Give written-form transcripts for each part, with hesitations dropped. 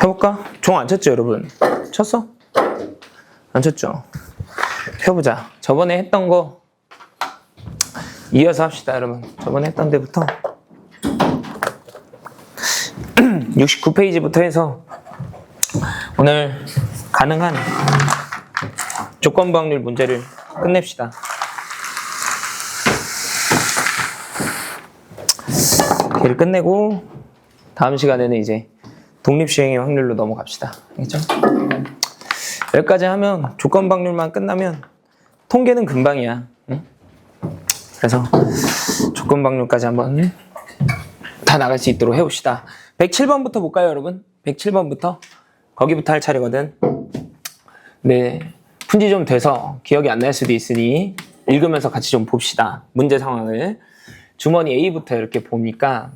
해볼까? 종 안 쳤죠, 여러분? 쳤어? 안 쳤죠? 해보자. 저번에 했던 거 이어서 합시다, 여러분. 저번에 했던 데부터 69페이지부터 해서 오늘 가능한 조건부 확률 문제를 끝냅시다. 걔를 끝내고 다음 시간에는 이제 독립시행의 확률로 넘어갑시다. 알겠죠? 여기까지 하면 조건부 확률만 끝나면 통계는 금방이야. 응? 그래서 조건부 확률까지 한번 다 나갈 수 있도록 해봅시다. 107번부터 볼까요, 여러분? 107번부터 거기부터 할 차례거든. 네, 푼지 좀 돼서 기억이 안 날 수도 있으니 읽으면서 같이 좀 봅시다. 문제 상황을. 주머니 A부터 이렇게 보니까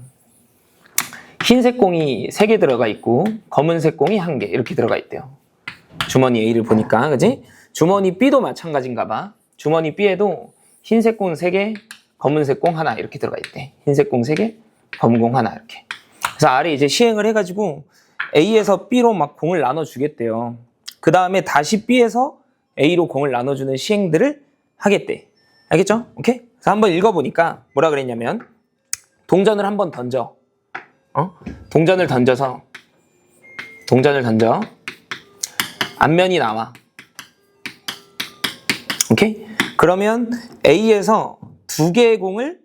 흰색 공이 3개 들어가 있고 검은색 공이 1개 이렇게 들어가 있대요. 주머니 A를 보니까, 그지? 주머니 B도 마찬가지인가 봐. 주머니 B에도 흰색 공 3개, 검은색 공 하나 이렇게 들어가 있대. 흰색 공 3개, 검은 공 하나 이렇게. 그래서 아래 이제 시행을 해가지고 A에서 B로 막 공을 나눠주겠대요. 그 다음에 다시 B에서 A로 공을 나눠주는 시행들을 하겠대. 알겠죠? 오케이? 그래서 한번 읽어보니까 뭐라 그랬냐면 동전을 한번 던져. 동전을 던져 앞면이 나와. 오케이? 그러면 A에서 2개의 공을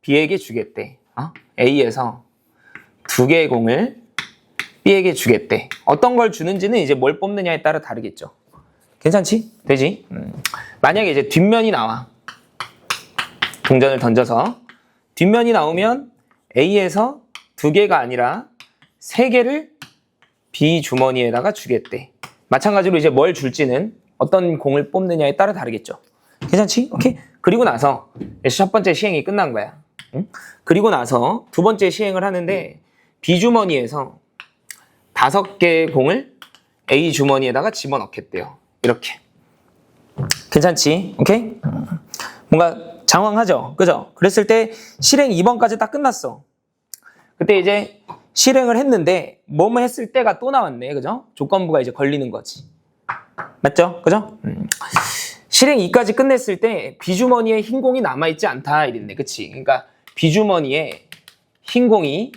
B에게 주겠대. A에서 2개의 공을 B에게 주겠대. 어떤 걸 주는지는 이제 뭘 뽑느냐에 따라 다르겠죠. 괜찮지? 되지? 만약에 이제 뒷면이 나와. 동전을 던져서 뒷면이 나오면 A에서 2개가 아니라 3개를 B 주머니에다가 주겠대. 마찬가지로 이제 뭘 줄지는 어떤 공을 뽑느냐에 따라 다르겠죠. 괜찮지? 오케이? 그리고 나서 첫 번째 시행이 끝난 거야. 응? 그리고 나서 두 번째 시행을 하는데 B 주머니에서 5개의 공을 A 주머니에다가 집어넣겠대요. 이렇게. 괜찮지? 오케이? 뭔가 장황하죠? 그죠? 그랬을 때 실행 2번까지 딱 끝났어. 그때 이제 실행을 했는데 뭐뭐 했을 때가 또 나왔네. 그죠? 조건부가 이제 걸리는 거지. 맞죠? 그죠? 실행 2까지 끝냈을 때 B주머니에 흰 공이 남아있지 않다 이랬네. 그치? 그러니까 B주머니에 흰 공이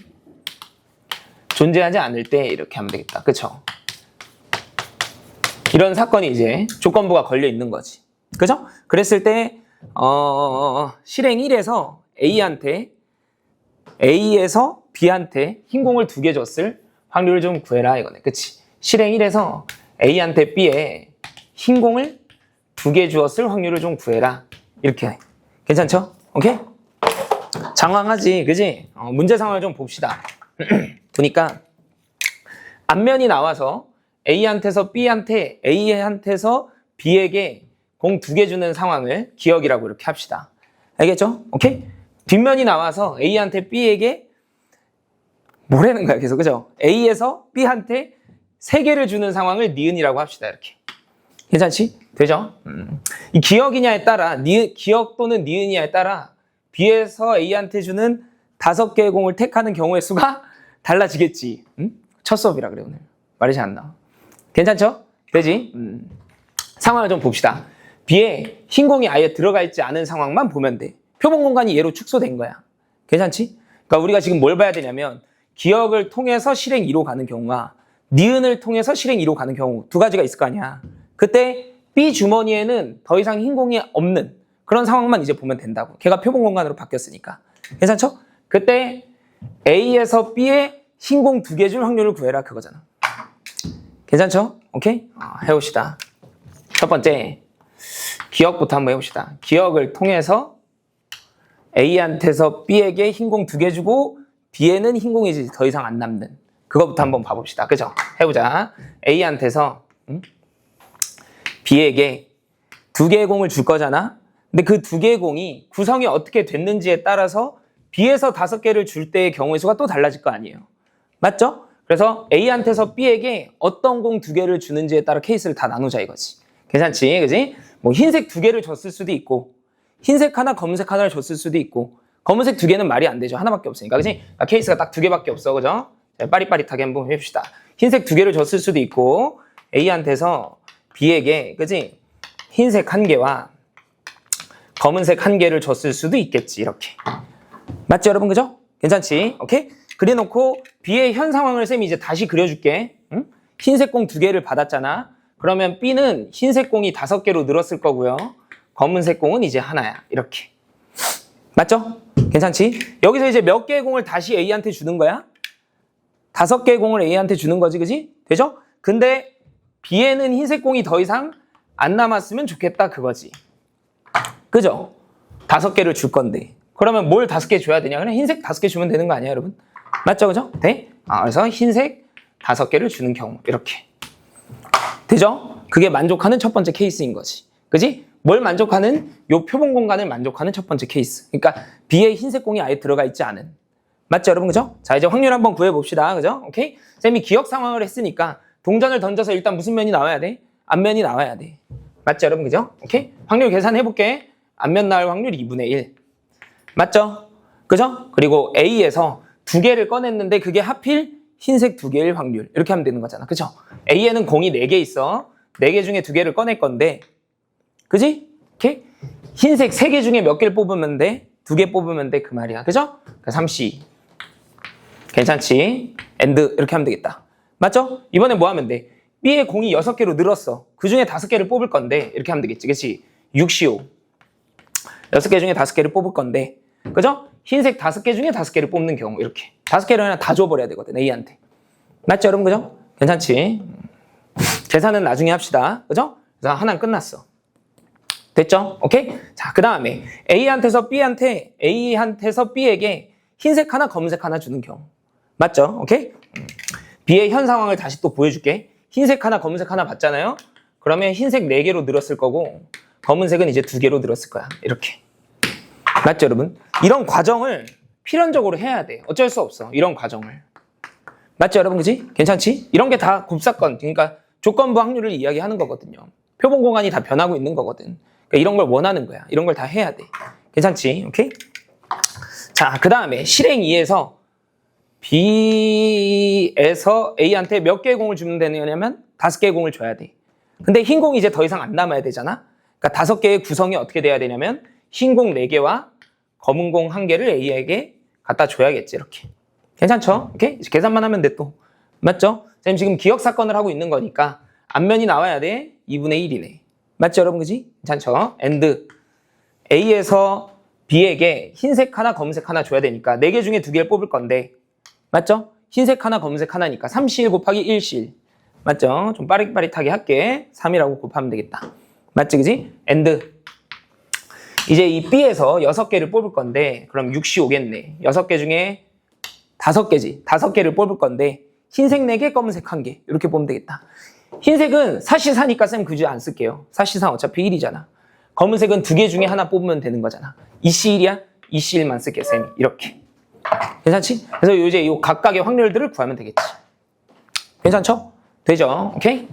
존재하지 않을 때 이렇게 하면 되겠다. 그쵸? 이런 사건이 이제 조건부가 걸려 있는 거지. 그죠? 그랬을 때 실행 1에서 A에서 B한테 흰 공을 2개 줬을 확률을 좀 구해라 이거네. 그치? 실행 1에서 A한테 B에 흰 공을 2개 주었을 확률을 좀 구해라. 이렇게. 괜찮죠? 오케이? 장황하지, 그지? 문제 상황을 좀 봅시다. 보니까 앞면이 나와서 A한테서 B에게 공 2개 주는 상황을 기억이라고 이렇게 합시다. 알겠죠? 오케이? 뒷면이 나와서 A한테 B에게 뭐라는 거야, 계속. 그죠? A에서 B한테 3개를 주는 상황을 니은이라고 합시다. 이렇게. 괜찮지? 되죠? 이 기억이냐에 따라, 기억 또는 니은이냐에 따라 B에서 A한테 주는 5개의 공을 택하는 경우의 수가 달라지겠지. 첫 수업이라 그래, 오늘. 말이 잘 안 나와. 괜찮죠? 되지? 상황을 좀 봅시다. B에 흰 공이 아예 들어가 있지 않은 상황만 보면 돼. 표본 공간이 얘로 축소된 거야. 괜찮지? 그러니까 우리가 지금 뭘 봐야 되냐면 기억을 통해서 실행 2로 가는 경우와 니은을 통해서 실행 2로 가는 경우 두 가지가 있을 거 아니야. 그때 B 주머니에는 더 이상 흰 공이 없는 그런 상황만 이제 보면 된다고. 걔가 표본 공간으로 바뀌었으니까. 괜찮죠? 그때 A에서 B에 흰 공 2개 줄 확률을 구해라 그거잖아. 괜찮죠? 오케이? 해봅시다. 첫 번째 기억부터 한번 해봅시다. 기억을 통해서 A한테서 B에게 흰 공 2개 주고 B에는 흰 공이 이제 더 이상 안 남는 그거부터 한번 봐봅시다. 그죠? 해보자. A한테서 B에게 2개의 공을 줄 거잖아. 근데 그 2개의 공이 구성이 어떻게 됐는지에 따라서 B에서 5개를 줄 때의 경우의 수가 또 달라질 거 아니에요. 맞죠? 그래서 A한테서 B에게 어떤 공 2개를 주는지에 따라 케이스를 다 나누자 이거지. 괜찮지? 그지? 뭐 흰색 2개를 줬을 수도 있고 흰색 하나 검은색 하나를 줬을 수도 있고 검은색 2개는 말이 안 되죠. 하나밖에 없으니까. 그지? 케이스가 딱 2개밖에 없어. 그죠? 자, 빠릿빠릿하게 한번 해봅시다. 흰색 2개를 줬을 수도 있고 A한테서 B에게 그지? 흰색 1개와 검은색 1개를 줬을 수도 있겠지. 이렇게. 맞죠 여러분? 그죠? 괜찮지? 오케이? 그래놓고 B의 현 상황을 쌤이 이제 다시 그려줄게. 응? 흰색 공 2개를 받았잖아. 그러면 B는 흰색 공이 5개로 늘었을 거고요. 검은색 공은 이제 하나야. 이렇게. 맞죠? 괜찮지? 여기서 이제 몇 개의 공을 다시 A한테 주는 거야? 5개의 공을 A한테 주는 거지, 그지? 되죠? 근데 B에는 흰색 공이 더 이상 안 남았으면 좋겠다, 그거지. 그죠? 5개를 줄 건데. 그러면 뭘 5개 줘야 되냐? 그냥 흰색 5개 주면 되는 거 아니야, 여러분? 맞죠, 그죠? 돼? 그래서 흰색 5개를 주는 경우, 이렇게. 되죠? 그게 만족하는 첫 번째 케이스인 거지. 그지? 뭘 만족하는? 요 표본 공간을 만족하는 첫 번째 케이스. 그러니까 B에 흰색 공이 아예 들어가 있지 않은. 맞죠, 여러분? 그죠? 자, 이제 확률 한번 구해봅시다. 그죠? 오케이? 쌤이 기억 상황을 했으니까 동전을 던져서 일단 무슨 면이 나와야 돼? 앞면이 나와야 돼. 맞죠, 여러분? 그죠? 오케이? 확률 계산해볼게. 앞면 나올 확률 2분의 1. 맞죠? 그죠? 그리고 A에서 2개를 꺼냈는데 그게 하필 흰색 2개일 확률. 이렇게 하면 되는 거잖아. 그죠? A에는 공이 4개 있어. 4개 중에 2개를 꺼낼 건데 그지? 오케이? 흰색 3개 중에 몇 개를 뽑으면 돼? 2개 뽑으면 돼. 그 말이야. 그죠? 3C. 괜찮지? 엔드 이렇게 하면 되겠다. 맞죠? 이번에 뭐 하면 돼? B의 공이 6개로 늘었어. 그 중에 5개를 뽑을 건데 이렇게 하면 되겠지. 그치? 6CO. 6개 중에 5개를 뽑을 건데 그죠? 흰색 5개 중에 5개를 뽑는 경우 이렇게. 5개를 그냥 다 줘버려야 되거든. A한테. 맞죠, 여러분? 그죠? 괜찮지? 계산은 나중에 합시다. 그죠? 그래서 하나는 끝났어. 됐죠? 오케이? 자, 그 다음에 A한테서 B에게 흰색 하나, 검은색 하나 주는 경우. 맞죠? 오케이? B의 현 상황을 다시 또 보여줄게. 흰색 하나, 검은색 하나 받잖아요? 그러면 흰색 4개로 늘었을 거고 검은색은 이제 2개로 늘었을 거야. 이렇게. 맞죠, 여러분? 이런 과정을 필연적으로 해야 돼. 어쩔 수 없어. 이런 과정을. 맞죠, 여러분? 그지? 괜찮지? 이런 게 다 곱사건, 그러니까 조건부 확률을 이야기하는 거거든요. 표본 공간이 다 변하고 있는 거거든. 그러니까 이런 걸 원하는 거야. 이런 걸 다 해야 돼. 괜찮지? 오케이? 자, 그 다음에 실행 2에서 B에서 A한테 몇 개의 공을 주면 되냐면 5개의 공을 줘야 돼. 근데 흰 공이 이제 더 이상 안 남아야 되잖아. 그러니까 5개의 구성이 어떻게 돼야 되냐면 흰 공 4개와 검은 공 1개를 A에게 갖다 줘야겠지. 이렇게. 괜찮죠? 오케이? 이제 계산만 하면 돼 또. 맞죠? 쌤 지금 기억 사건을 하고 있는 거니까 앞면이 나와야 돼. 2분의 1이네. 맞죠, 여러분? 그지? 괜찮죠? and A에서 B에게 흰색 하나, 검은색 하나 줘야 되니까 4개 중에 2개를 뽑을 건데 맞죠? 흰색 하나, 검은색 하나니까 3CL 곱하기 1CL. 맞죠? 좀 빠릿빠릿하게 할게. 3이라고 곱하면 되겠다. 맞지, 그지? and 이제 이 B에서 6개를 뽑을 건데 그럼 6이 오겠네. 6개 중에 5개지. 5개를 뽑을 건데 흰색 4개, 검은색 1개. 이렇게 보면 되겠다. 흰색은 사시사니까 쌤 굳이 안 쓸게요. 사시사 어차피 1이잖아. 검은색은 2개 중에 하나 뽑으면 되는 거잖아. 2C1이야? 2C1만 쓸게, 쌤이. 이렇게. 괜찮지? 그래서 이제 이 각각의 확률들을 구하면 되겠지. 괜찮죠? 되죠? 오케이?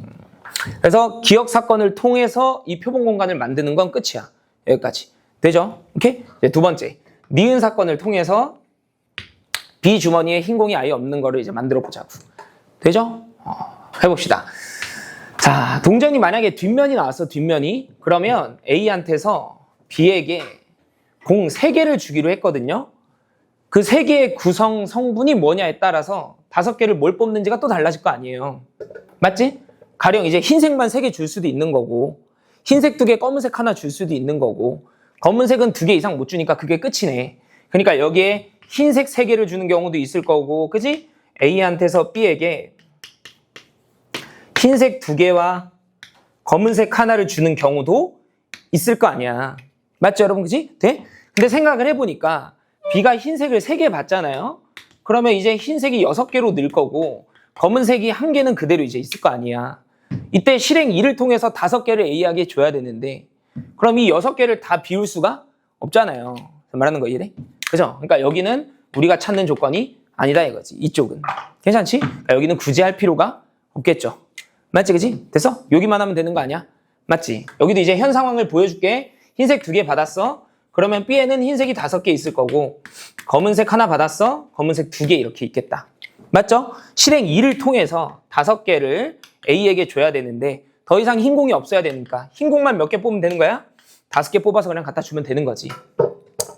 그래서 기억 사건을 통해서 이 표본 공간을 만드는 건 끝이야. 여기까지. 되죠? 오케이? 이제 두 번째. 니은 사건을 통해서 B 주머니에 흰 공이 아예 없는 거를 이제 만들어 보자고. 되죠? 해봅시다. 자, 동전이 만약에 뒷면이 나왔어, 뒷면이. 그러면 A한테서 B에게 공 3개를 주기로 했거든요. 그 3개의 구성 성분이 뭐냐에 따라서 5개를 뭘 뽑는지가 또 달라질 거 아니에요. 맞지? 가령 이제 흰색만 3개 줄 수도 있는 거고, 흰색 2개, 검은색 하나 줄 수도 있는 거고, 검은색은 2개 이상 못 주니까 그게 끝이네. 그러니까 여기에 흰색 3개를 주는 경우도 있을 거고, 그지? A한테서 B에게 흰색 2개와 검은색 하나를 주는 경우도 있을 거 아니야. 맞죠, 여러분? 그지? 돼? 근데 생각을 해보니까 B가 흰색을 3개 받잖아요. 그러면 이제 흰색이 6개로 늘 거고 검은색이 1개는 그대로 이제 있을 거 아니야. 이때 실행 2를 통해서 5개를 A에게 줘야 되는데 그럼 이 6개를 다 비울 수가 없잖아요. 말하는 거 이해돼? 그죠? 그러니까 여기는 우리가 찾는 조건이 아니다 이거지. 이쪽은. 괜찮지? 그러니까 여기는 굳이 할 필요가 없겠죠. 맞지, 그지? 됐어? 여기만 하면 되는 거 아니야? 맞지? 여기도 이제 현 상황을 보여줄게. 흰색 2개 받았어. 그러면 B에는 흰색이 5개 있을 거고 검은색 하나 받았어. 검은색 2개 이렇게 있겠다. 맞죠? 실행 2를 통해서 5개를 A에게 줘야 되는데 더 이상 흰 공이 없어야 되니까 흰 공만 몇 개 뽑으면 되는 거야? 5개 뽑아서 그냥 갖다 주면 되는 거지.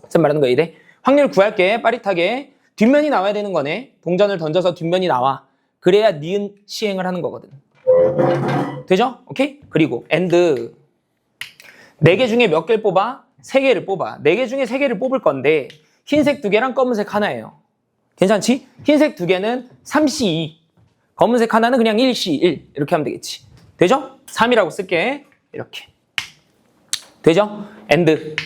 무슨 말하는 거야 이래? 확률 구할게. 빠릿하게. 뒷면이 나와야 되는 거네. 동전을 던져서 뒷면이 나와. 그래야 니은 시행을 하는 거거든. 되죠? 오케이? 그리고 and 4개 중에 몇 개를 뽑아? 3개를 뽑아. 4개 중에 3개를 뽑을 건데 흰색 2개랑 검은색 하나예요. 괜찮지? 흰색 2개는 3C2, 검은색 하나는 그냥 1C1 이렇게 하면 되겠지. 되죠? 3이라고 쓸게. 이렇게. 되죠? and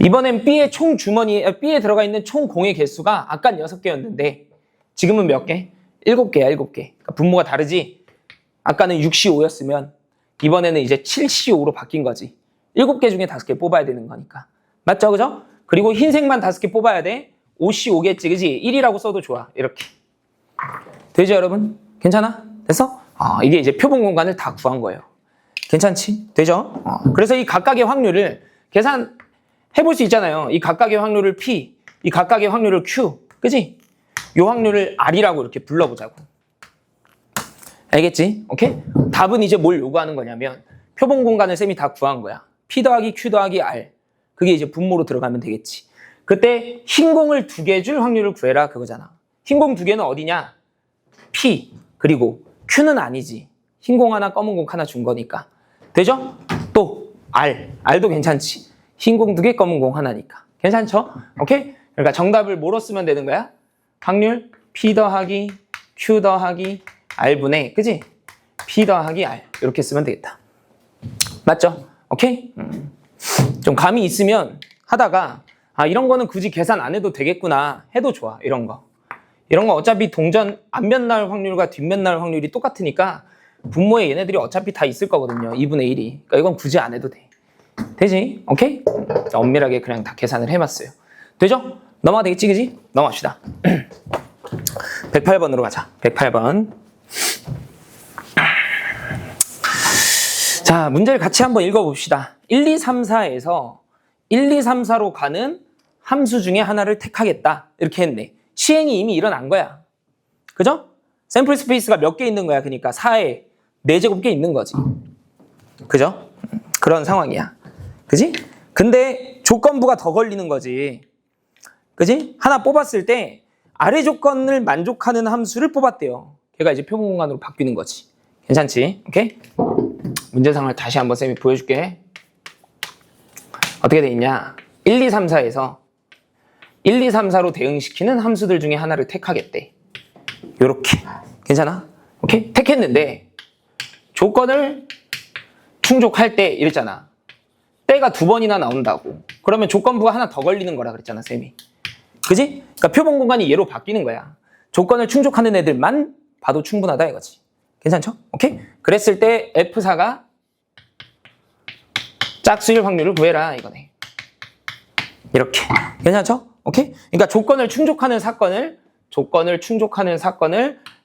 이번엔 B의 총 주머니에 B에 들어가 있는 총 공의 개수가 아까 6개였는데 지금은 몇 개? 7개야, 7개. 그러니까 분모가 다르지? 아까는 6C5였으면 이번에는 이제 7C5로 바뀐 거지. 7개 중에 5개 뽑아야 되는 거니까. 맞죠? 그죠? 그리고 흰색만 5개 뽑아야 돼. 5C5겠지, 그지? 1이라고 써도 좋아. 이렇게. 되죠, 여러분? 괜찮아? 됐어? 이게 이제 표본 공간을 다 구한 거예요. 괜찮지? 되죠? 그래서 이 각각의 확률을 계산해볼 수 있잖아요. 이 각각의 확률을 P, 이 각각의 확률을 Q, 그지? 이 확률을 R이라고 이렇게 불러보자고. 알겠지? 오케이? 답은 이제 뭘 요구하는 거냐면 표본 공간을 쌤이 다 구한 거야. P 더하기 Q 더하기 R. 그게 이제 분모로 들어가면 되겠지. 그때 흰 공을 2개 줄 확률을 구해라 그거잖아. 흰 공 2개는 어디냐? P 그리고 Q는 아니지. 흰 공 하나 검은 공 하나 준 거니까. 되죠? 또 R. R도 괜찮지. 흰 공 2개 검은 공 하나니까. 괜찮죠? 오케이? 그러니까 정답을 뭐로 쓰면 되는 거야? 확률 P 더하기 Q 더하기 R분의 그지? P 더하기 R 이렇게 쓰면 되겠다. 맞죠? 오케이? 좀 감이 있으면 하다가 이런 거는 굳이 계산 안 해도 되겠구나 해도 좋아. 이런 거 어차피 동전 앞면 나올 확률과 뒷면 나올 확률이 똑같으니까 분모에 얘네들이 어차피 다 있을 거거든요. 2분의 1이. 그러니까 이건 굳이 안 해도 돼. 되지? 오케이? 엄밀하게 그냥 다 계산을 해봤어요. 되죠? 넘어가 되겠지, 그지? 넘어갑시다. 108번으로 가자. 108번. 자, 문제를 같이 한번 읽어봅시다. 1, 2, 3, 4에서 1, 2, 3, 4로 가는 함수 중에 하나를 택하겠다. 이렇게 했네. 시행이 이미 일어난 거야. 그죠? 샘플 스페이스가 몇 개 있는 거야. 그러니까 4에 4제곱개 있는 거지. 그죠? 그런 상황이야. 그지? 근데 조건부가 더 걸리는 거지. 그지? 하나 뽑았을 때 아래 조건을 만족하는 함수를 뽑았대요. 걔가 이제 표본 공간으로 바뀌는 거지. 괜찮지? 오케이? 문제상을 다시 한번 쌤이 보여줄게. 어떻게 돼 있냐? 1, 2, 3, 4에서 1, 2, 3, 4로 대응시키는 함수들 중에 하나를 택하겠대. 요렇게. 괜찮아? 오케이? 택했는데 조건을 충족할 때 이랬잖아. 때가 2번이나 나온다고. 그러면 조건부가 하나 더 걸리는 거라 그랬잖아, 쌤이. 그지? 그러니까 표본 공간이 얘로 바뀌는 거야. 조건을 충족하는 애들만 봐도 충분하다 이거지. 괜찮죠? 오케이? 그랬을 때 F4가 짝수일 확률을 구해라 이거네. 이렇게. 괜찮죠? 오케이? 그러니까 조건을 충족하는 사건을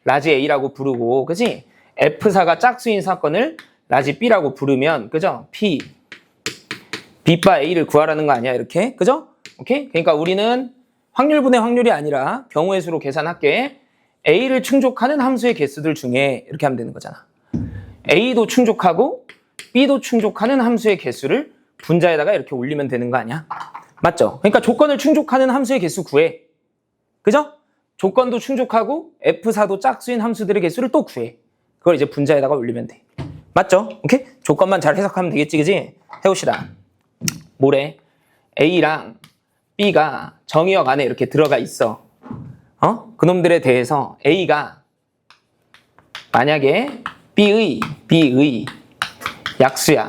라지 A라고 부르고, 그지? F4가 짝수인 사건을 라지 B라고 부르면, 그죠? B바 A를 구하라는 거 아니야, 이렇게? 그죠? 오케이? 그러니까 우리는 확률분의 확률이 아니라 경우의 수로 계산할게. A를 충족하는 함수의 개수들 중에 이렇게 하면 되는 거잖아. A도 충족하고 B도 충족하는 함수의 개수를 분자에다가 이렇게 올리면 되는 거 아니야? 맞죠? 그러니까 조건을 충족하는 함수의 개수 구해. 그죠? 조건도 충족하고 F4도 짝수인 함수들의 개수를 또 구해. 그걸 이제 분자에다가 올리면 돼. 맞죠? 오케이? 조건만 잘 해석하면 되겠지, 그지? 해봅시다. 뭐래? A랑 B가 정의역 안에 이렇게 들어가 있어. 그놈들에 대해서 A가 만약에 B의 약수야.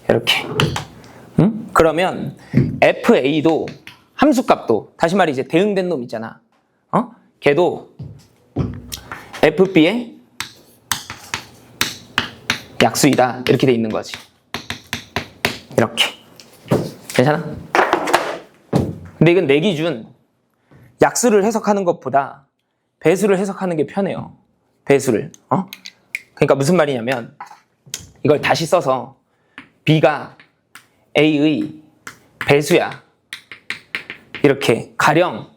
이렇게. 그러면 FA도 함수값도, 다시 말해 이제 대응된 놈 있잖아. 걔도 FB의 약수이다. 이렇게 돼 있는 거지. 이렇게. 괜찮아? 근데 이건 내 기준 약수를 해석하는 것보다 배수를 해석하는 게 편해요. 배수를. 그러니까 무슨 말이냐면 이걸 다시 써서 B가 A의 배수야. 이렇게 가령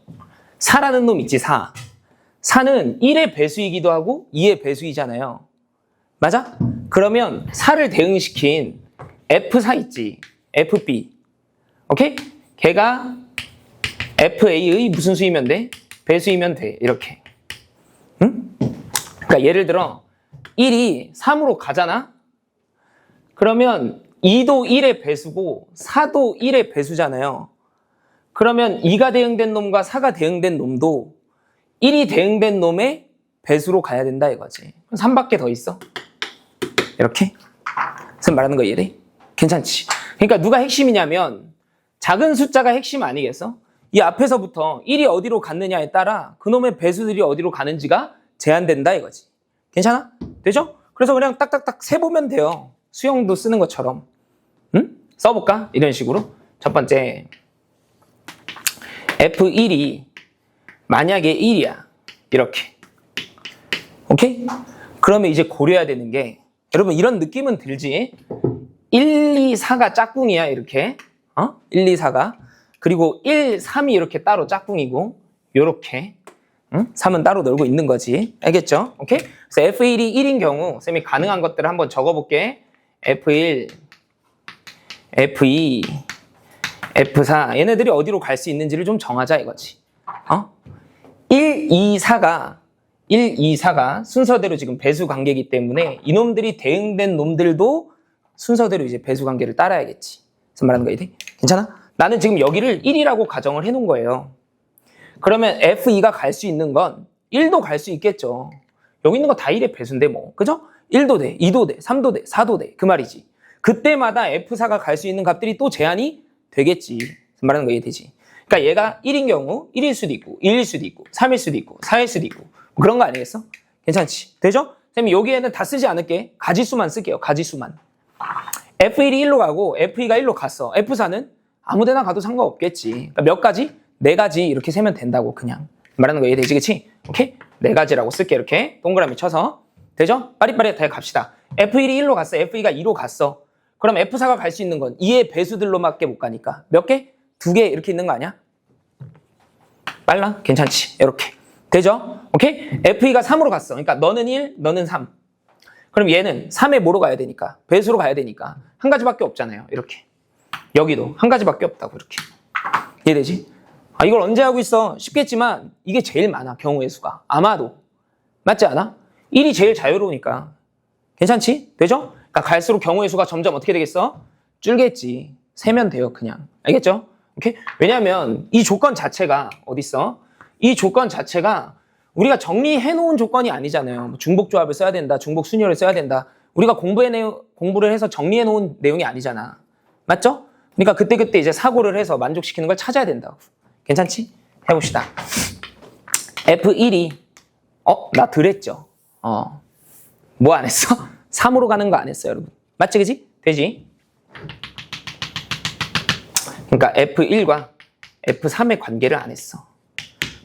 4라는 놈 있지, 4. 4는 1의 배수이기도 하고 2의 배수이잖아요. 맞아? 그러면 4를 대응시킨 F4 있지, FB. 오케이? 걔가 FA의 무슨 수이면 돼? 배수이면 돼. 이렇게. 응? 그러니까 예를 들어 1이 3으로 가잖아? 그러면 2도 1의 배수고 4도 1의 배수잖아요. 그러면 2가 대응된 놈과 4가 대응된 놈도 1이 대응된 놈의 배수로 가야 된다 이거지. 3밖에 더 있어. 이렇게. 선생님 말하는 거 이해돼? 괜찮지? 그러니까 누가 핵심이냐면 작은 숫자가 핵심 아니겠어? 이 앞에서부터 1이 어디로 갔느냐에 따라 그놈의 배수들이 어디로 가는지가 제한된다 이거지. 괜찮아? 되죠? 그래서 그냥 딱딱딱 세보면 돼요. 수영도 쓰는 것처럼. 응? 써볼까? 이런 식으로. 첫 번째, F1이 만약에 1이야. 이렇게. 오케이? 그러면 이제 고려해야 되는 게, 여러분 이런 느낌은 들지? 1, 2, 4가 짝꿍이야. 이렇게. 1, 2, 4가. 그리고 1, 3이 이렇게 따로 짝꿍이고, 요렇게. 응? 3은 따로 놀고 있는 거지. 알겠죠? 오케이? 그래서 F1이 1인 경우, 쌤이 가능한 것들을 한번 적어볼게. F1, F2, F4. 얘네들이 어디로 갈 수 있는지를 좀 정하자 이거지. 1, 2, 4가 순서대로 지금 배수 관계이기 때문에 이놈들이 대응된 놈들도 순서대로 이제 배수 관계를 따라야겠지. 무슨 말하는 거야, 이게? 괜찮아? 나는 지금 여기를 1이라고 가정을 해놓은 거예요. 그러면 F2가 갈 수 있는 건 1도 갈 수 있겠죠. 여기 있는 거 다 1의 배수인데 뭐. 그죠? 1도 돼, 2도 돼, 3도 돼, 4도 돼. 그 말이지. 그때마다 F4가 갈 수 있는 값들이 또 제한이 되겠지. 말하는 거 이해되지? 그러니까 얘가 1인 경우 1일 수도 있고 2일 수도 있고 3일 수도 있고 4일 수도 있고 뭐 그런 거 아니겠어? 괜찮지? 되죠? 선생님 여기에는 다 쓰지 않을게. 가지수만 쓸게요. 가지수만. F1이 1로 가고 F2가 1로 갔어. F4는 아무 데나 가도 상관없겠지. 그러니까 몇 가지? 4가지 이렇게 세면 된다고 그냥. 말하는 거 이해되지? 그치? 오케이? 4가지라고 쓸게. 이렇게 동그라미 쳐서. 되죠? 빠릿빠릿하게 갑시다. F1이 1로 갔어. F2가 2로 갔어. 그럼 F4가 갈 수 있는 건 2의 배수들로밖에 못 가니까 몇 개? 2개 이렇게 있는 거 아니야? 빨라? 괜찮지? 이렇게. 되죠? 오케이? F2가 3으로 갔어. 그러니까 너는 1, 너는 3. 그럼 얘는 3에 뭐로 가야 되니까? 배수로 가야 되니까 한 가지밖에 없잖아요. 이렇게. 여기도 한 가지밖에 없다고 이렇게. 이해되지? 이걸 언제 하고 있어? 쉽겠지만 이게 제일 많아. 경우의 수가. 아마도. 맞지 않아? 1이 제일 자유로우니까. 괜찮지? 되죠? 그러니까 갈수록 경우의 수가 점점 어떻게 되겠어? 줄겠지. 세면 돼요, 그냥. 알겠죠? 오케이? 왜냐면 이 조건 자체가 어딨어? 이 조건 자체가 우리가 정리해 놓은 조건이 아니잖아요. 뭐 중복조합을 써야 된다, 중복순열을 써야 된다. 우리가 공부를 해서 정리해 놓은 내용이 아니잖아. 맞죠? 그러니까 그때그때 이제 사고를 해서 만족시키는 걸 찾아야 된다고. 괜찮지? 해봅시다. F1이 나 덜했죠? 뭐 안 했어? 3으로 가는 거 안 했어, 여러분. 맞지, 그지? 되지? 그러니까 F1과 F3의 관계를 안 했어.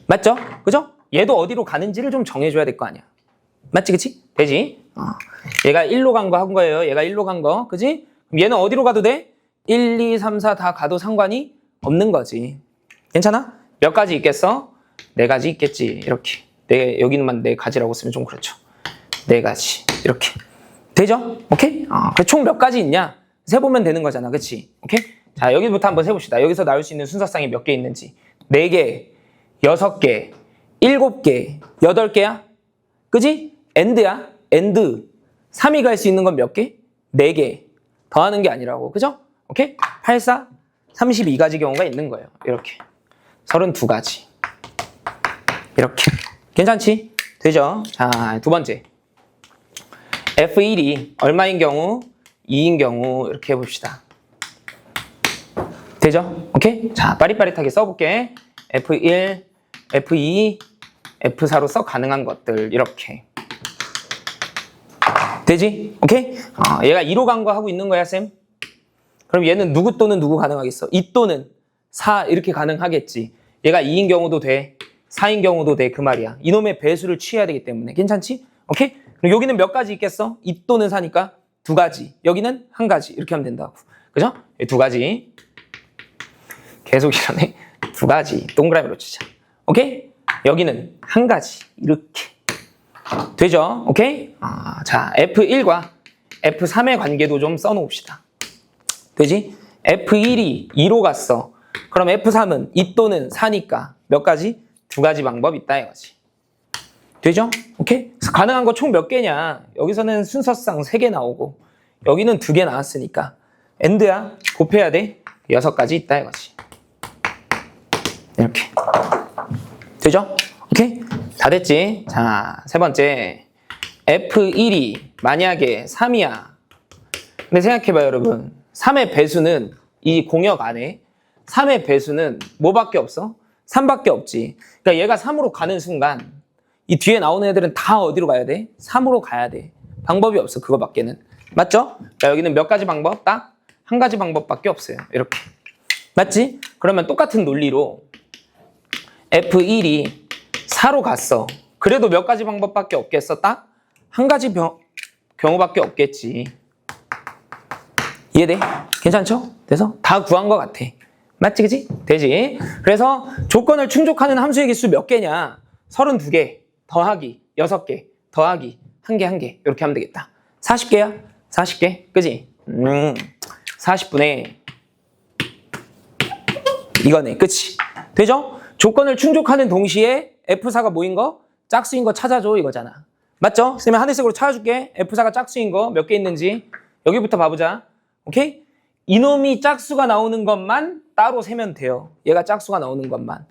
맞죠? 그죠? 얘도 어디로 가는지를 좀 정해줘야 될 거 아니야. 맞지, 그치? 되지? 얘가 1로 간 거 한 거예요. 얘가 1로 간 거. 그지? 그럼 얘는 어디로 가도 돼? 1, 2, 3, 4 다 가도 상관이 없는 거지. 괜찮아? 몇 가지 있겠어? 4가지 있겠지. 이렇게. 여기는만 4가지라고 쓰면 좀 그렇죠. 4가지. 이렇게. 되죠? 오케이? 총 몇 가지 있냐? 세보면 되는 거잖아. 그치? 오케이? 자, 여기부터 한번 세봅시다. 여기서 나올 수 있는 순서쌍이 몇 개 있는지. 4개, 6개, 7개, 8개야? 그지? 엔드야? 엔드. 3이 갈 수 있는 건 몇 개? 4개. 더하는 게 아니라고. 그죠? 오케이? 8, 4, 32가지 경우가 있는 거예요. 이렇게. 32가지. 이렇게. 괜찮지? 되죠? 자, 두 번째. F1이 얼마인 경우? 2인 경우 이렇게 해봅시다. 되죠? 오케이? 자, 빠릿빠릿하게 써볼게. F1, F2, F4로서 가능한 것들 이렇게. 되지? 오케이? 얘가 2로 간 거 하고 있는 거야, 쌤? 그럼 얘는 누구 또는 누구 가능하겠어? 2 또는 4 이렇게 가능하겠지. 얘가 2인 경우도 돼. 4인 경우도 돼. 그 말이야. 이놈의 배수를 취해야 되기 때문에. 괜찮지? 오케이? 그럼 여기는 몇 가지 있겠어? 2 또는 4니까 2가지. 여기는 1가지. 이렇게 하면 된다고. 그죠? 2가지. 계속 이러네. 2가지. 동그라미로 치자. 오케이? 여기는 한 가지. 이렇게. 되죠? 오케이? 자, F1과 F3의 관계도 좀 써놓읍시다. 되지? F1이 2로 갔어. 그럼 F3은 2 또는 4니까 몇 가지? 2가지 방법이 있다 이거지. 되죠? 오케이? 그래서 가능한 거 총 몇 개냐? 여기서는 순서상 3개 나오고 여기는 2개 나왔으니까 엔드야. 곱해야 돼. 6가지 있다 이거지. 이렇게. 되죠? 오케이? 다 됐지? 자, 세 번째. F1이 만약에 3이야. 근데 생각해봐요, 여러분. 3의 배수는 이 공역 안에 3의 배수는 뭐밖에 없어? 3밖에 없지. 그러니까 얘가 3으로 가는 순간 이 뒤에 나오는 애들은 다 어디로 가야 돼? 3으로 가야 돼. 방법이 없어, 그거밖에는. 맞죠? 그러니까 여기는 몇 가지 방법? 딱 한 가지 방법밖에 없어요. 이렇게. 맞지? 그러면 똑같은 논리로 F1이 4로 갔어. 그래도 몇 가지 방법밖에 없겠어? 딱 한 가지 경우밖에 없겠지. 이해돼? 괜찮죠? 그래서 다 구한 것 같아. 맞지, 그지? 되지? 그래서 조건을 충족하는 함수의 개수 몇 개냐? 32개 더하기 6개 더하기 1개 1개 이렇게 하면 되겠다. 40개야? 40개? 그지? 40분의 이거네. 그치? 되죠? 조건을 충족하는 동시에 F4가 뭐인 거? 짝수인 거 찾아줘 이거잖아. 맞죠? 선생님이 하늘색으로 찾아줄게. F4가 짝수인 거 몇 개 있는지 여기부터 봐보자. 오케이? 이놈이 짝수가 나오는 것만 따로 세면 돼요. 얘가 짝수가 나오는 것만.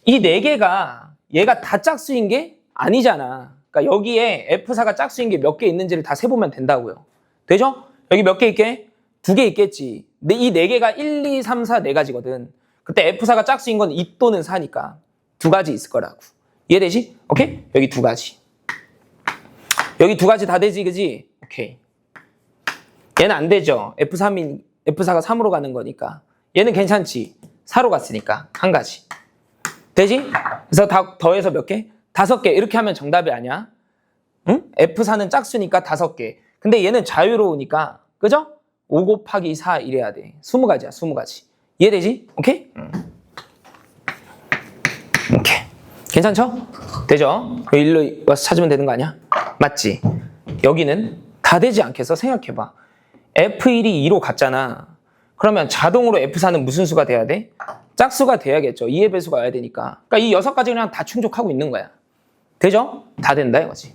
이 4개가 얘가 다 짝수인 게 아니잖아. 그러니까 여기에 F4가 짝수인 게 몇 개 있는지를 다 세보면 된다고요. 되죠? 여기 몇 개 있게? 2개 있겠지. 근데 이 4개가 1, 2, 3, 4 4가지거든. 그때 F4가 짝수인 건 2 또는 4니까 2가지 있을 거라고. 이해되지? 오케이? 여기 2가지. 여기 2가지 다 되지, 그지? 오케이. 얘는 안 되죠. F4가 3으로 가는 거니까. 얘는 괜찮지. 4로 갔으니까. 한 가지. 되지? 그래서 다 더해서 몇 개? 5개. 이렇게 하면 정답이 아니야. 응? F4는 짝수니까 5개. 근데 얘는 자유로우니까. 그죠? 5 곱하기 4 이래야 돼. 20가지야, 20가지. 이해되지? 오케이? 오케이. 괜찮죠? 되죠? 일로 와서 찾으면 되는 거 아니야? 맞지? 여기는 다 되지 않겠어? 생각해봐. F1이 2로 갔잖아. 그러면 자동으로 F4는 무슨 수가 돼야 돼? 짝수가 돼야겠죠. 2의 배수가 와야 되니까. 그러니까 이 6가지 그냥 다 충족하고 있는 거야. 되죠? 다 된다 이거지.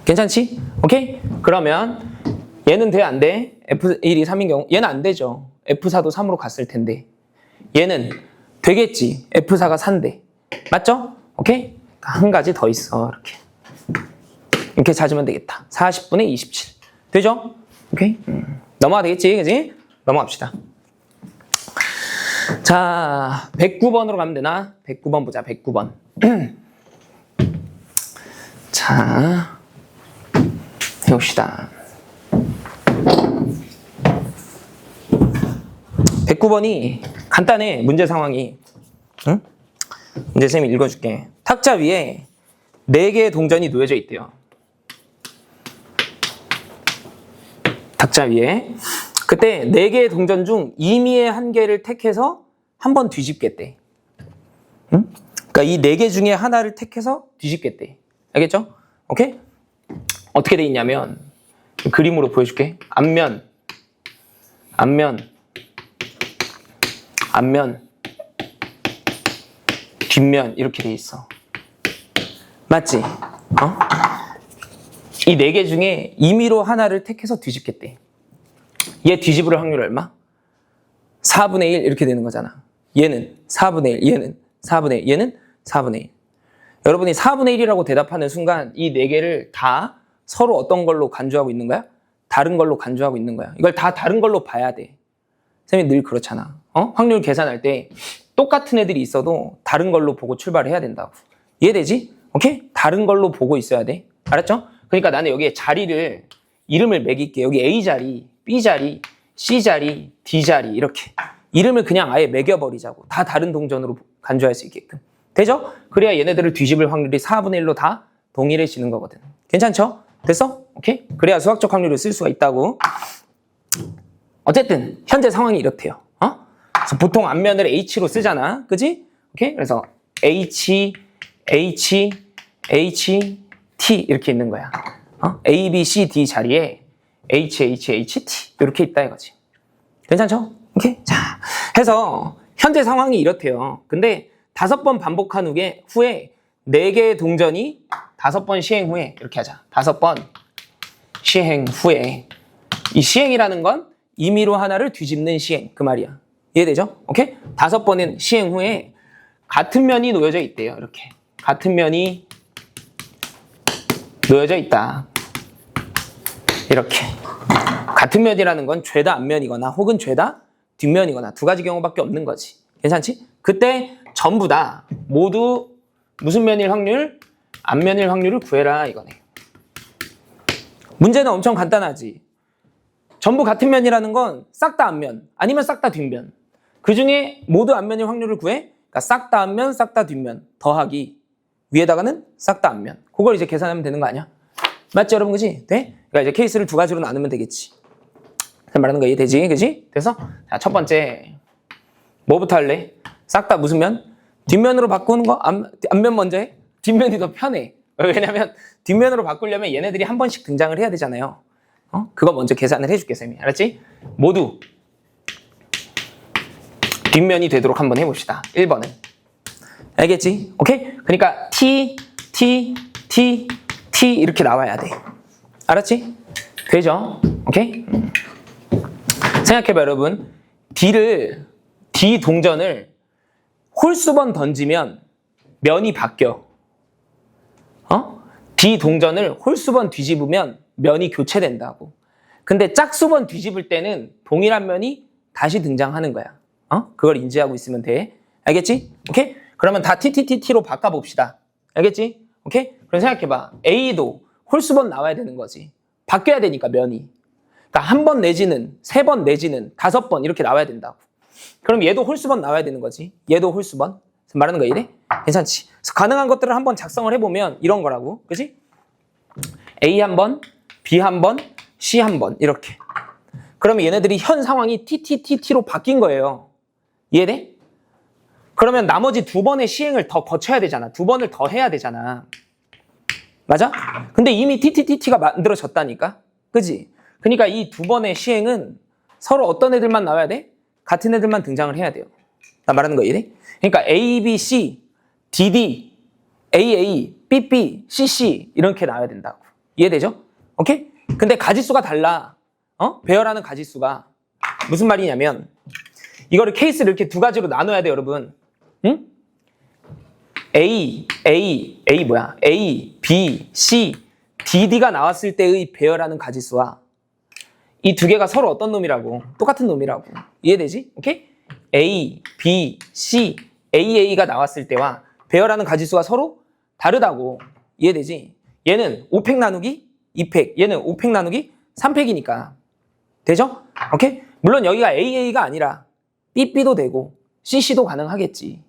괜찮지? 오케이? 그러면 얘는 돼? 안 돼? F1이 3인 경우 얘는 안 되죠. F4도 3으로 갔을 텐데 얘는 되겠지. F4가 4인데 맞죠? 오케이? 한 가지 더 있어. 이렇게 찾으면 되겠다. 40분의 27 되죠? 오케이? 넘어가 되겠지, 그지? 넘어갑시다. 자, 109번으로 가면 되나? 109번 보자. 109번. 자, 해봅시다. 109번이 간단해. 문제 상황이. 응? 문제 쌤이 읽어줄게. 탁자 위에 4개의 동전이 놓여져 있대요. 탁자 위에. 그때 4개의 동전 중 임의의 1개를 택해서 한번 뒤집겠대. 응? 그러니까 이 4개 중에 하나를 택해서 뒤집겠대. 알겠죠? 오케이? 어떻게 돼 있냐면 그림으로 보여줄게. 앞면, 뒷면 이렇게 돼 있어. 맞지? 이 4개 중에 임의로 하나를 택해서 뒤집겠대. 얘 뒤집을 확률 얼마? 4분의 1 이렇게 되는 거잖아. 얘는 4분의 1, 얘는 4분의 1, 얘는 4분의 1. 여러분이 4분의 1이라고 대답하는 순간 이 4개를 다 서로 어떤 걸로 간주하고 있는 거야? 다른 걸로 간주하고 있는 거야. 이걸 다 다른 걸로 봐야 돼. 쌤이 늘 그렇잖아. 확률 계산할 때 똑같은 애들이 있어도 다른 걸로 보고 출발해야 된다고. 이해되지? 오케이? 다른 걸로 보고 있어야 돼. 알았죠? 그러니까 나는 여기에 자리를 이름을 매길게. 여기 A자리, B자리, C자리, D자리 이렇게 이름을 그냥 아예 매겨버리자고. 다 다른 동전으로 간주할 수 있게끔. 되죠? 그래야 얘네들을 뒤집을 확률이 4분의 1로 다 동일해지는 거거든. 괜찮죠? 됐어? 오케이? 그래야 수학적 확률을 쓸 수가 있다고. 어쨌든 현재 상황이 이렇대요. 그래서 보통 앞면을 H로 쓰잖아. 그지? 오케이? 그래서 H, H, H, T 이렇게 있는 거야. A, B, C, D 자리에 H, H, H, T 이렇게 있다 이거지. 괜찮죠? 오케이? 자, 해서 현재 상황이 이렇대요. 근데 5번 반복한 후에 4개의 동전이 5번 시행 후에 이렇게 하자. 5번 시행 후에 이 시행이라는 건 임의로 하나를 뒤집는 시행 그 말이야. 이해되죠? 오케이? 5번은 시행 후에 같은 면이 놓여져 있대요. 이렇게 같은 면이 놓여져 있다. 이렇게 같은 면이라는 건 죄다 앞면이거나 혹은 죄다 뒷면이거나 2가지 경우밖에 없는 거지. 괜찮지? 그때 전부 다 모두 무슨 면일 확률? 앞면일 확률을 구해라 이거네. 문제는 엄청 간단하지. 전부 같은 면이라는 건 싹 다 앞면 아니면 싹 다 뒷면. 그 중에 모두 앞면일 확률을 구해. 그러니까 싹 다 앞면, 싹 다 뒷면 더하기 위에다가는 싹 다 앞면. 그걸 이제 계산하면 되는 거 아니야? 맞지 여러분? 그지? 돼? 그러니까 이제 케이스를 2가지로 나누면 되겠지. 말하는 거 이해되지? 그지? 그래서 자, 첫 번째 뭐부터 할래? 싹 다 무슨 면? 뒷면으로 바꾸는 거? 앞면 먼저 해? 뒷면이 더 편해. 왜냐면 뒷면으로 바꾸려면 얘네들이 한 번씩 등장을 해야 되잖아요. 그거 먼저 계산을 해줄게 쌤이. 알았지? 모두 뒷면이 되도록 한번 해봅시다. 1번은. 알겠지? 오케이? 그러니까 T, T, T, T 이렇게 나와야 돼. 알았지? 되죠? 오케이? 생각해봐 여러분. D 동전을 홀수번 던지면 면이 바뀌어. D 동전을 홀수번 뒤집으면 면이 교체된다고. 근데 짝수번 뒤집을 때는 동일한 면이 다시 등장하는 거야. 그걸 인지하고 있으면 돼. 알겠지? 오케이? 그러면 다 TTTT로 바꿔봅시다. 알겠지? 오케이? 그럼 생각해봐. A도 홀수번 나와야 되는 거지. 바뀌어야 되니까 면이. 그러니까 1번 내지는 3번 내지는 5번 이렇게 나와야 된다고. 그럼 얘도 홀수번 나와야 되는 거지. 얘도 홀수번. 말하는 거 이래? 괜찮지? 그래서 가능한 것들을 한번 작성을 해보면 이런 거라고. 그지? A 한 번, B 한 번, C 한 번 이렇게. 그러면 얘네들이 현 상황이 TTTT로 바뀐 거예요. 이해돼? 그러면 나머지 2번의 시행을 더 거쳐야 되잖아. 2번을 더 해야 되잖아. 맞아? 근데 이미 TTTT가 만들어졌다니까? 그지? 그러니까 이 2번의 시행은 서로 어떤 애들만 나와야 돼? 같은 애들만 등장을 해야 돼요. 나 말하는 거 이해돼? 그러니까 A, B, C, D, D, A, A, B, B, C, C 이렇게 나와야 된다고. 이해되죠? 오케이? 근데 가지수가 달라. 배열하는 가지수가. 무슨 말이냐면 이거를 케이스를 이렇게 2가지로 나눠야 돼 여러분. 응? A, B, C, D, D가 나왔을 때의 배열하는 가지수와 이 2개가 서로 어떤 놈이라고? 똑같은 놈이라고. 이해되지? 오케이? A, B, C, AA가 나왔을 때와 배열하는 가지수가 서로 다르다고. 이해되지? 얘는 5팩 나누기 2팩, 얘는 5팩 나누기 3팩이니까. 되죠? 오케이? 물론 여기가 AA가 아니라 BB도 되고 CC도 가능하겠지.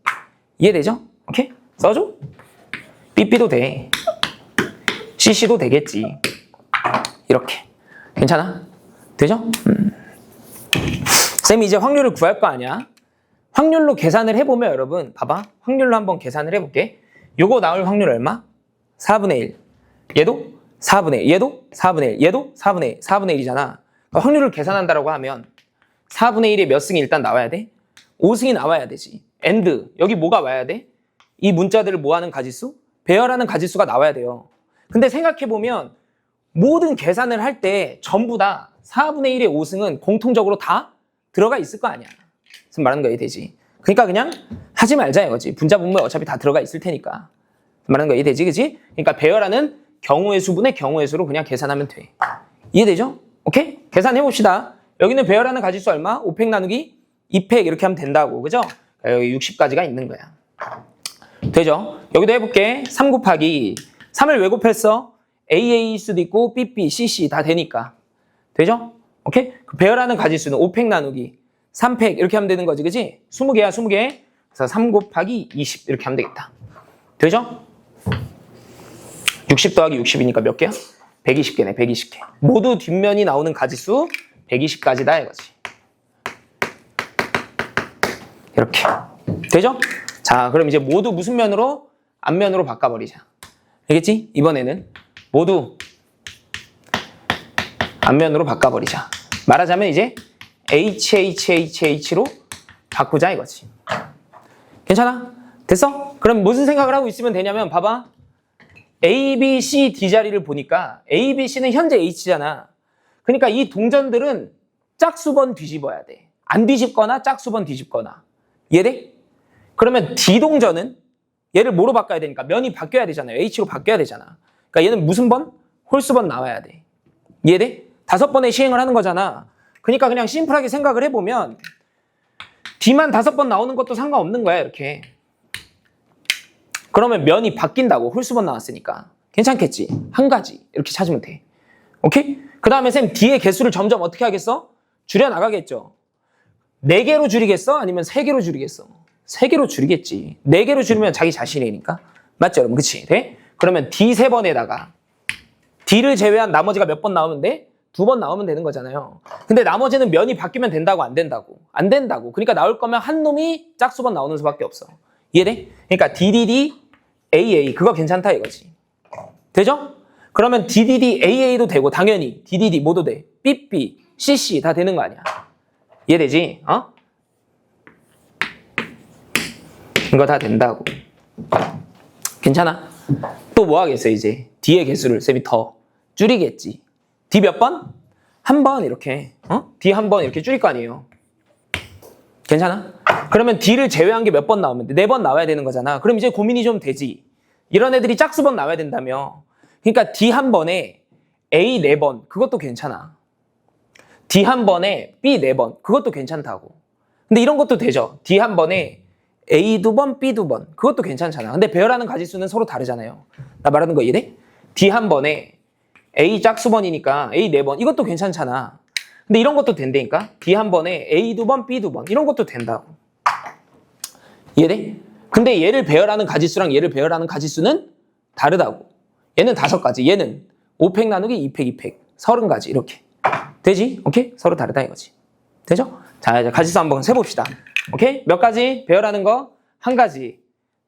이해되죠? 오케이? 써줘? BB도 돼. CC도 되겠지. 이렇게. 괜찮아? 되죠? 쌤이 이제 확률을 구할 거 아니야? 확률로 계산을 해보면 여러분 봐봐. 확률로 한번 계산을 해볼게. 요거 나올 확률 얼마? 4분의 1. 얘도 4분의 1. 얘도 4분의 1. 얘도 4분의 1. 4분의 1이잖아. 그러니까 확률을 계산한다라고 하면 4분의 1에 몇 승이 일단 나와야 돼? 5승이 나와야 되지. and 여기 뭐가 와야 돼? 이 문자들을 뭐하는 가지수? 배열하는 가지수가 나와야 돼요. 근데 생각해보면 모든 계산을 할 때 전부 다 4분의 1의 5승은 공통적으로 다 들어가 있을 거 아니야. 그래서 말하는 거 이해되지? 그러니까 그냥 하지 말자 이거지. 분자 분모에 어차피 다 들어가 있을 테니까. 말하는 거 이해되지? 그치? 그러니까 배열하는 경우의 수분의 경우의 수로 그냥 계산하면 돼. 이해되죠? 오케이? 계산해봅시다. 여기는 배열하는 가지수 얼마? 5팩 나누기 2팩 이렇게 하면 된다고. 그죠? 여기 60까지가 있는 거야. 되죠? 여기도 해볼게. 3 곱하기 3을 왜 곱했어? AA일 수도 있고 BB, CC 다 되니까. 되죠? 오케이? 그 배열하는 가지수는 5팩 나누기 3팩 이렇게 하면 되는 거지. 그지? 20개야 20개. 그래서 3 곱하기 20 이렇게 하면 되겠다. 되죠? 60 더하기 60이니까 몇 개야? 120개네. 120개. 모두 뒷면이 나오는 가지수 120까지다 이거지. 이렇게. 되죠? 자, 그럼 이제 모두 무슨 면으로? 앞면으로 바꿔버리자. 알겠지? 이번에는 모두 앞면으로 바꿔버리자. 말하자면 이제 HHHH로 바꾸자 이거지. 괜찮아? 됐어? 그럼 무슨 생각을 하고 있으면 되냐면 봐봐. A, B, C, D 자리를 보니까 A, B, C는 현재 H잖아. 그러니까 이 동전들은 짝수번 뒤집어야 돼. 안 뒤집거나 짝수번 뒤집거나. 이해돼? 그러면 D 동전은 얘를 뭐로 바꿔야 되니까 면이 바뀌어야 되잖아요. H로 바뀌어야 되잖아. 그러니까 얘는 무슨 번? 홀수번 나와야 돼. 이해돼? 5번의 시행을 하는 거잖아. 그러니까 그냥 심플하게 생각을 해보면 D만 5번 나오는 것도 상관없는 거야 이렇게. 그러면 면이 바뀐다고 홀수번 나왔으니까 괜찮겠지? 한 가지 이렇게 찾으면 돼. 오케이? 그 다음에 쌤 D의 개수를 점점 어떻게 하겠어? 줄여나가겠죠. 4개로 줄이겠어? 아니면 3개로 줄이겠어? 3개로 줄이겠지. 4개로 줄이면 자기 자신이니까. 맞죠 여러분? 그치? 돼? 그러면 D 3번에다가 D를 제외한 나머지가 몇 번 나오면 돼? 2번 나오면 되는 거잖아요. 근데 나머지는 면이 바뀌면 된다고 안 된다고? 안 된다고. 그러니까 나올 거면 한 놈이 짝수번 나오는 수밖에 없어. 이해돼? 그러니까 DDD AA 그거 괜찮다 이거지. 되죠? 그러면 DDD AA도 되고 당연히 DDD 뭐도 돼. BB, CC 다 되는 거 아니야. 이해되지? 어? 이거 다 된다고. 괜찮아? 또 뭐 하겠어 이제. D의 개수를 쌤이 더 줄이겠지. D 몇 번? 한 번 이렇게. D 한 번 이렇게 줄일 거 아니에요. 괜찮아? 그러면 D를 제외한 게 몇 번 나오면 돼? 4번 나와야 되는 거잖아. 그럼 이제 고민이 좀 되지. 이런 애들이 짝수번 나와야 된다며. 그러니까 D 한 번에 A 4번 그것도 괜찮아. D 한 번에 B 4번 그것도 괜찮다고. 근데 이런 것도 되죠. D 한 번에 A 2번, B 2번 그것도 괜찮잖아. 근데 배열하는 가지수는 서로 다르잖아요. 나 말하는 거 이해돼? D 한 번에 A 짝수번이니까 A 4번 이것도 괜찮잖아. 근데 이런 것도 된다니까? D 한 번에 A 2번, B 2번 이런 것도 된다고. 이해돼? 근데 얘를 배열하는 가지수랑 얘를 배열하는 가지수는 다르다고. 얘는 5가지, 얘는 5팩 나누기 2팩, 2팩 30가지 이렇게. 되지? 오케이? 서로 다르다 이거지. 되죠? 자, 이제 가지수 한번 세봅시다. 오케이? 몇 가지? 배열하는 거? 한 가지.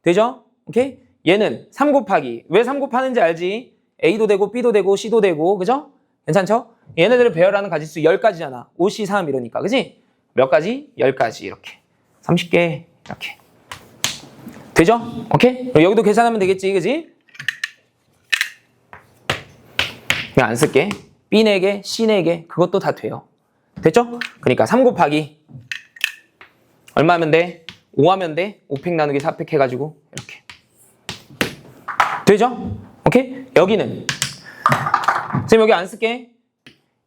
되죠? 오케이? 얘는 3 곱하기. 왜 3 곱하는지 알지? A도 되고 B도 되고 C도 되고 그죠? 괜찮죠? 얘네들을 배열하는 가지수 10가지잖아. 5, C, 3 이러니까 그지? 몇 가지? 10가지 이렇게 30개 이렇게 되죠? 오케이? 여기도 계산하면 되겠지 그지? 그냥 안 쓸게. B 4개, C 4개 그것도 다 돼요. 됐죠? 그러니까 3 곱하기 얼마 하면 돼? 5 하면 돼? 5팩 나누기 4팩 해가지고 이렇게 되죠? 오케이? 여기는 지금 여기 안 쓸게.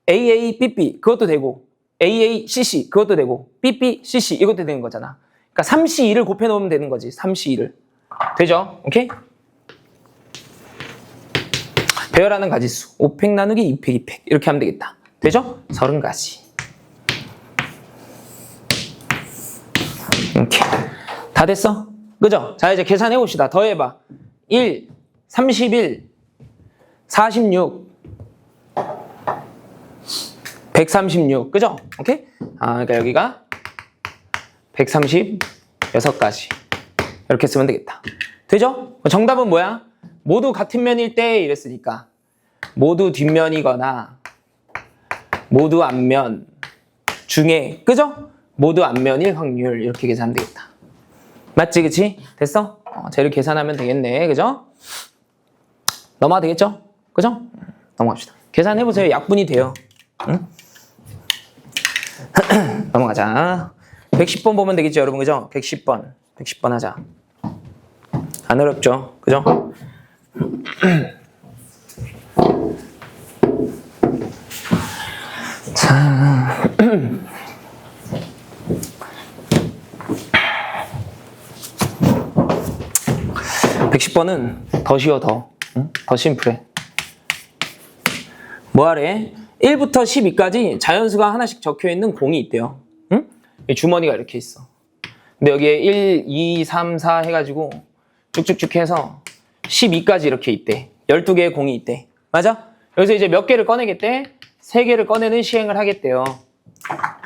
AA, BB 그것도 되고 AA, CC 그것도 되고 BB, CC 이것도 되는 거잖아. 그러니까 3C2를 곱해 놓으면 되는 거지. 3C2를. 되죠? 오케이? 배열하는 가지수 5팩 나누기 2팩, 2팩 이렇게 하면 되겠다. 되죠? 30가지. 이렇게 다 됐어? 그죠? 자 이제 계산해 봅시다. 더해봐. 1, 31, 46, 136 그죠? 오케이? 그러니까 여기가 136가지 이렇게 쓰면 되겠다. 되죠? 정답은 뭐야? 모두 같은 면일 때 이랬으니까 모두 뒷면이거나 모두 앞면 중에 그죠? 모두 앞면일 확률 이렇게 계산하면 되겠다. 맞지? 그치? 됐어? 쟤를 계산하면 되겠네. 그죠? 넘어가도 되겠죠? 그죠? 넘어갑시다. 계산해보세요. 약분이 돼요. 응? 넘어가자. 110번 보면 되겠죠, 여러분. 그죠? 110번. 110번 하자. 안 어렵죠? 그죠? 자. 110번은 더 쉬워, 더. 응? 더 심플해. 뭐 하래? 1부터 12까지 자연수가 하나씩 적혀있는 공이 있대요. 응? 주머니가 이렇게 있어. 근데 여기에 1, 2, 3, 4 해가지고 쭉쭉쭉 해서 12까지 이렇게 있대. 12개의 공이 있대. 맞아? 여기서 이제 몇 개를 꺼내겠대? 3개를 꺼내는 시행을 하겠대요.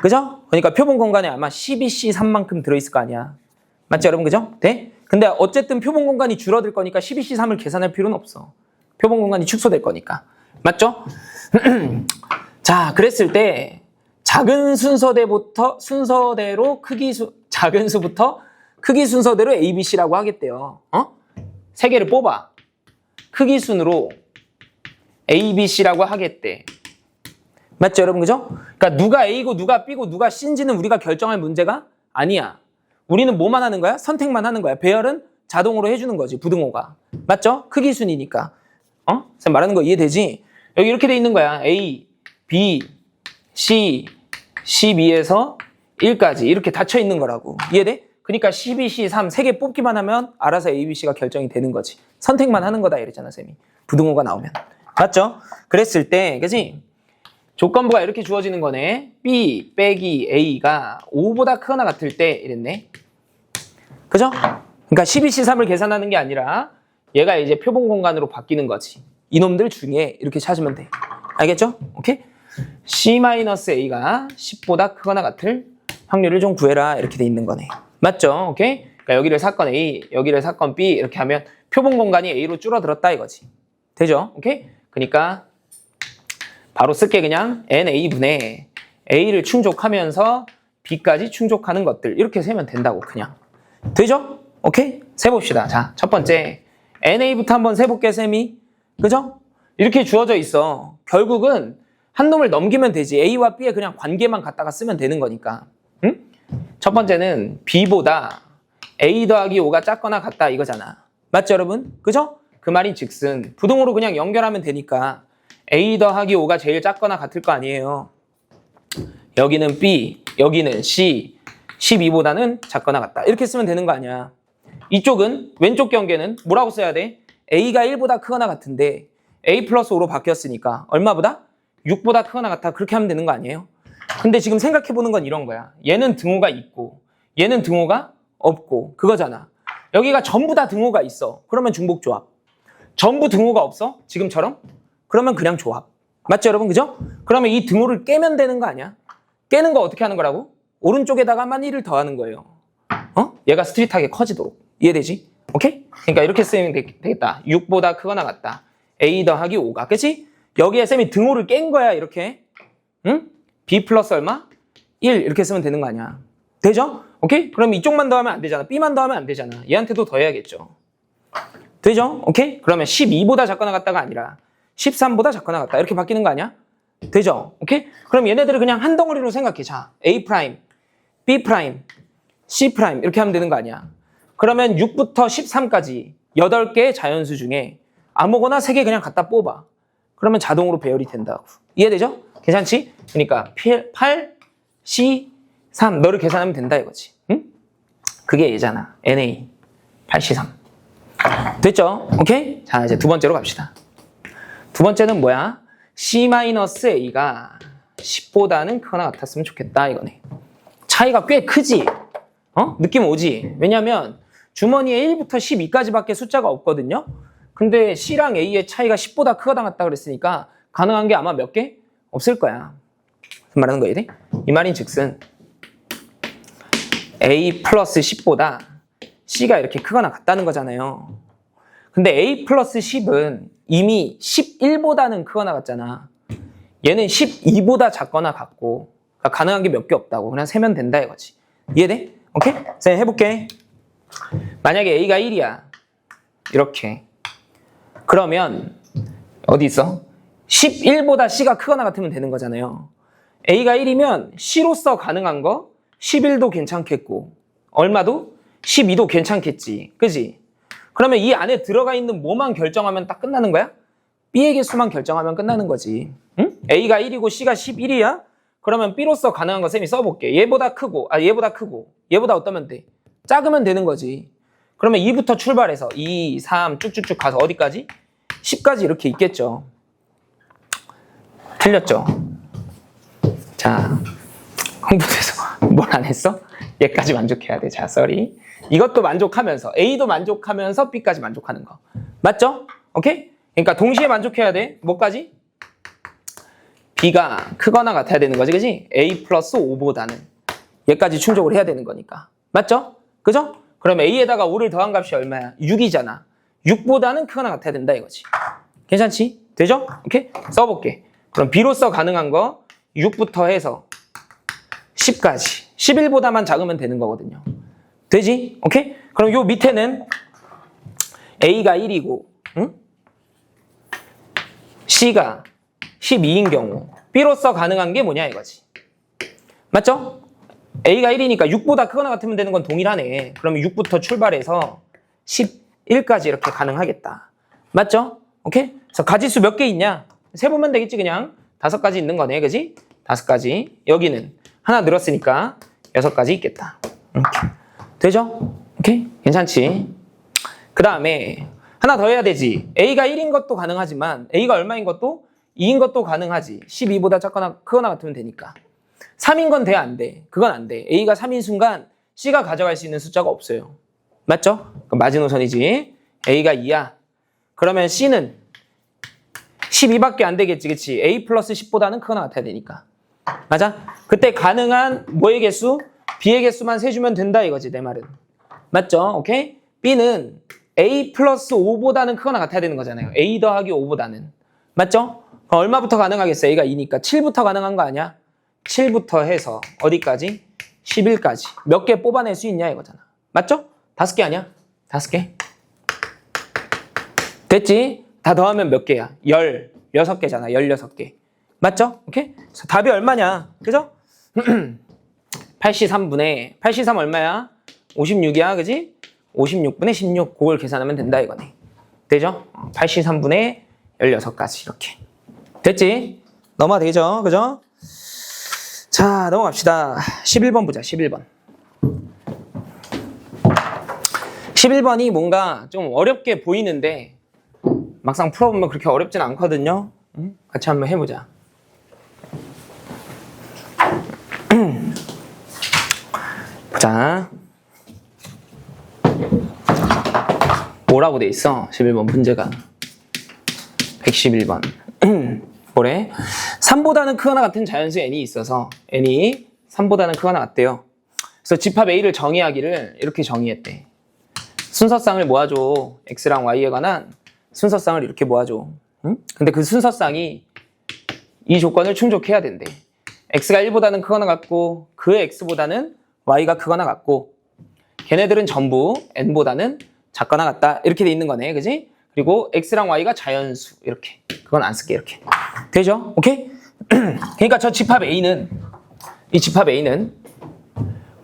그죠? 그러니까 표본 공간에 아마 12C3만큼 들어있을 거 아니야. 맞죠, 여러분? 그죠? 돼? 근데 어쨌든 표본 공간이 줄어들 거니까 12C3을 계산할 필요는 없어. 표본 공간이 축소될 거니까. 맞죠? 자, 그랬을 때 작은 순서대로 작은 수부터 크기 순서대로 A, B, C라고 하겠대요. 세 개를 뽑아. 크기 순으로 A, B, C라고 하겠대. 맞죠, 여러분? 그죠? 그러니까 누가 A고 누가 B고 누가 C인지는 우리가 결정할 문제가 아니야. 우리는 뭐만 하는 거야? 선택만 하는 거야. 배열은 자동으로 해주는 거지, 부등호가. 맞죠? 크기 순이니까. 쌤 말하는 거 이해되지? 여기 이렇게 돼 있는 거야. A, B, C, 12에서 1까지 이렇게 닫혀 있는 거라고. 이해돼? 그러니까 12, C, 3 세 개 뽑기만 하면 알아서 A, B, C가 결정이 되는 거지. 선택만 하는 거다 이랬잖아, 쌤이. 부등호가 나오면. 맞죠? 그랬을 때, 그지? 조건부가 이렇게 주어지는 거네. B 빼기 A가 5보다 크거나 같을 때 이랬네. 그죠? 그러니까 12C3을 계산하는 게 아니라 얘가 이제 표본 공간으로 바뀌는 거지. 이놈들 중에 이렇게 찾으면 돼. 알겠죠? 오케이? C-A가 10보다 크거나 같을 확률을 좀 구해라 이렇게 돼 있는 거네. 맞죠? 오케이? 그러니까 여기를 사건 A, 여기를 사건 B 이렇게 하면 표본 공간이 A로 줄어들었다 이거지. 되죠? 오케이? 그러니까 바로 쓸게 그냥 NA분의 A를 충족하면서 B까지 충족하는 것들 이렇게 세면 된다고 그냥. 되죠? 오케이? 세봅시다. 자, 첫 번째 NA부터 한번 세볼게 쌤이. 그죠? 이렇게 주어져 있어. 결국은 한 놈을 넘기면 되지. A와 B의 그냥 관계만 갖다가 쓰면 되는 거니까. 응? 첫 번째는 B보다 A 더하기 5가 작거나 같다 이거잖아. 맞죠 여러분? 그죠? 그 말인 즉슨 부등호로 그냥 연결하면 되니까 A 더하기 5가 제일 작거나 같을 거 아니에요. 여기는 B, 여기는 C, 12보다는 작거나 같다. 이렇게 쓰면 되는 거 아니야. 이쪽은 왼쪽 경계는 뭐라고 써야 돼? A가 1보다 크거나 같은데 A 플러스 5로 바뀌었으니까 얼마보다? 6보다 크거나 같아. 그렇게 하면 되는 거 아니에요? 근데 지금 생각해보는 건 이런 거야. 얘는 등호가 있고 얘는 등호가 없고 그거잖아. 여기가 전부 다 등호가 있어. 그러면 중복조합. 전부 등호가 없어? 지금처럼? 그러면 그냥 조합. 맞죠 여러분? 그죠? 그러면 이 등호를 깨면 되는 거 아니야? 깨는 거 어떻게 하는 거라고? 오른쪽에다가만 1을 더하는 거예요. 얘가 스트릿하게 커지도록. 이해되지? 오케이? 그러니까 이렇게 쓰면 되겠다. 6보다 크거나 같다. A 더하기 5가. 그치? 여기에 쌤이 등호를 깬 거야 이렇게. 응? B 플러스 얼마? 1 이렇게 쓰면 되는 거 아니야. 되죠? 오케이? 그럼 이쪽만 더하면 안 되잖아. B만 더하면 안 되잖아. 얘한테도 더해야겠죠. 되죠? 오케이? 그러면 12보다 작거나 같다가 아니라 13보다 작거나 같다. 이렇게 바뀌는 거 아니야? 되죠? 오케이? 그럼 얘네들을 그냥 한 덩어리로 생각해. 자, A 프라임, B 프라임, C 프라임 이렇게 하면 되는 거 아니야? 그러면 6부터 13까지 8개의 자연수 중에 아무거나 3개 그냥 갖다 뽑아. 그러면 자동으로 배열이 된다고. 이해되죠? 괜찮지? 그러니까 8, C, 3 너를 계산하면 된다 이거지. 응? 그게 얘잖아. NA 8C3. 됐죠? 오케이? 자, 이제 두 번째로 갑시다. 두 번째는 뭐야? C-A가 10보다는 크거나 같았으면 좋겠다 이거네. 차이가 꽤 크지? 느낌 오지? 왜냐면 주머니에 1부터 12까지밖에 숫자가 없거든요. 근데 C랑 A의 차이가 10보다 크거나 같다 그랬으니까 가능한 게 아마 몇 개? 없을 거야. 무슨 말하는 거야? 이 말인 즉슨 A 플러스 10보다 C가 이렇게 크거나 같다는 거잖아요. 근데 A 플러스 10은 이미 11보다는 크거나 같잖아. 얘는 12보다 작거나 같고 그러니까 가능한 게 몇 개 없다고. 그냥 세면 된다 이거지. 이해돼? 오케이? 쌤 해볼게. 만약에 A가 1이야. 이렇게. 그러면 어디 있어? 11보다 C가 크거나 같으면 되는 거잖아요. A가 1이면 C로서 가능한 거 11도 괜찮겠고 얼마도? 12도 괜찮겠지. 그지? 그러면 이 안에 들어가 있는 뭐만 결정하면 딱 끝나는 거야? B의 개수만 결정하면 끝나는 거지. 응? A가 1이고 C가 11이야? 그러면 B로서 가능한 거 쌤이 써볼게. 얘보다 크고 얘보다 어떠면 돼? 작으면 되는 거지. 그러면 2부터 출발해서 2, 3 쭉쭉쭉 가서 어디까지? 10까지 이렇게 있겠죠. 틀렸죠? 자, 홍보대에서 뭘 안 했어? 얘까지 만족해야 돼. 자, 쏘리. 이것도 만족하면서 A도 만족하면서 B까지 만족하는 거. 맞죠? 오케이? 그러니까 동시에 만족해야 돼. 뭐까지? B가 크거나 같아야 되는 거지. 그지? A 플러스 5보다는 얘까지 충족을 해야 되는 거니까. 맞죠? 그죠? 그럼 A에다가 5를 더한 값이 얼마야? 6이잖아. 6보다는 크거나 같아야 된다 이거지. 괜찮지? 되죠? 오케이? 써볼게. 그럼 B로서 가능한 거 6부터 해서 10까지. 11보다만 작으면 되는 거거든요. 되지? 오케이? 그럼 요 밑에는 A가 1이고 응? C가 12인 경우 B로서 가능한 게 뭐냐 이거지. 맞죠? A가 1이니까 6보다 크거나 같으면 되는 건 동일하네. 그러면 6부터 출발해서 11까지 이렇게 가능하겠다. 맞죠? 오케이? 그래서 가지수 몇 개 있냐? 세보면 되겠지 그냥. 5가지 있는 거네. 그지? 5가지. 여기는 하나 늘었으니까 6가지 있겠다. 이렇게. 되죠? 오케이? 괜찮지? 그 다음에 하나 더 해야 되지. A가 1인 것도 가능하지만 A가 얼마인 것도 2인 것도 가능하지. 12보다 작거나 크거나 같으면 되니까. 3인 건 돼? 안 돼? 그건 안 돼. A가 3인 순간 C가 가져갈 수 있는 숫자가 없어요. 맞죠? 그럼 마지노선이지. A가 2야. 그러면 C는 12밖에 안 되겠지. 그치? A 플러스 10보다는 크거나 같아야 되니까. 맞아? 그때 가능한 뭐의 개수? B의 개수만 세주면 된다 이거지 내 말은. 맞죠? 오케이? B는 A 플러스 5보다는 크거나 같아야 되는 거잖아요. A 더하기 5보다는. 맞죠? 그럼 얼마부터 가능하겠어? A가 2니까 7부터 가능한 거 아니야? 7부터 해서 어디까지? 11까지. 몇 개 뽑아낼 수 있냐 이거잖아. 맞죠? 5개 아니야? 5개. 됐지? 다 더하면 몇 개야? 16개잖아. 16개. 맞죠? 오케이? 그래서 답이 얼마냐? 그죠? 83분의 83 얼마야? 56이야. 그지? 56분의 16. 그걸 계산하면 된다 이거네. 되죠? 83분의 16가지 이렇게. 됐지? 넘어가 되죠? 그죠? 자, 넘어갑시다. 11번 보자. 11번. 11번이 뭔가 좀 어렵게 보이는데 막상 풀어보면 그렇게 어렵진 않거든요. 같이 한번 해보자. 보자. 뭐라고 돼 있어? 11번 문제가. 111번. 뭐래? 3보다는 크거나 같은 자연수 n이 있어서 n이 3보다는 크거나 같대요. 그래서 집합 A를 정의하기를 이렇게 정의했대. 순서쌍을 모아줘. X랑 Y에 관한 순서쌍을 이렇게 모아줘. 응? 근데 그 순서쌍이 이 조건을 충족해야 된대. X가 1보다는 크거나 같고 그 X보다는 Y가 크거나 같고 걔네들은 전부 N보다는 작거나 같다. 이렇게 돼 있는 거네. 그지? 그리고 X랑 Y가 자연수. 이렇게. 그건 안 쓸게. 이렇게. 되죠? 오케이? 그러니까 저 집합 A는 이 집합 A는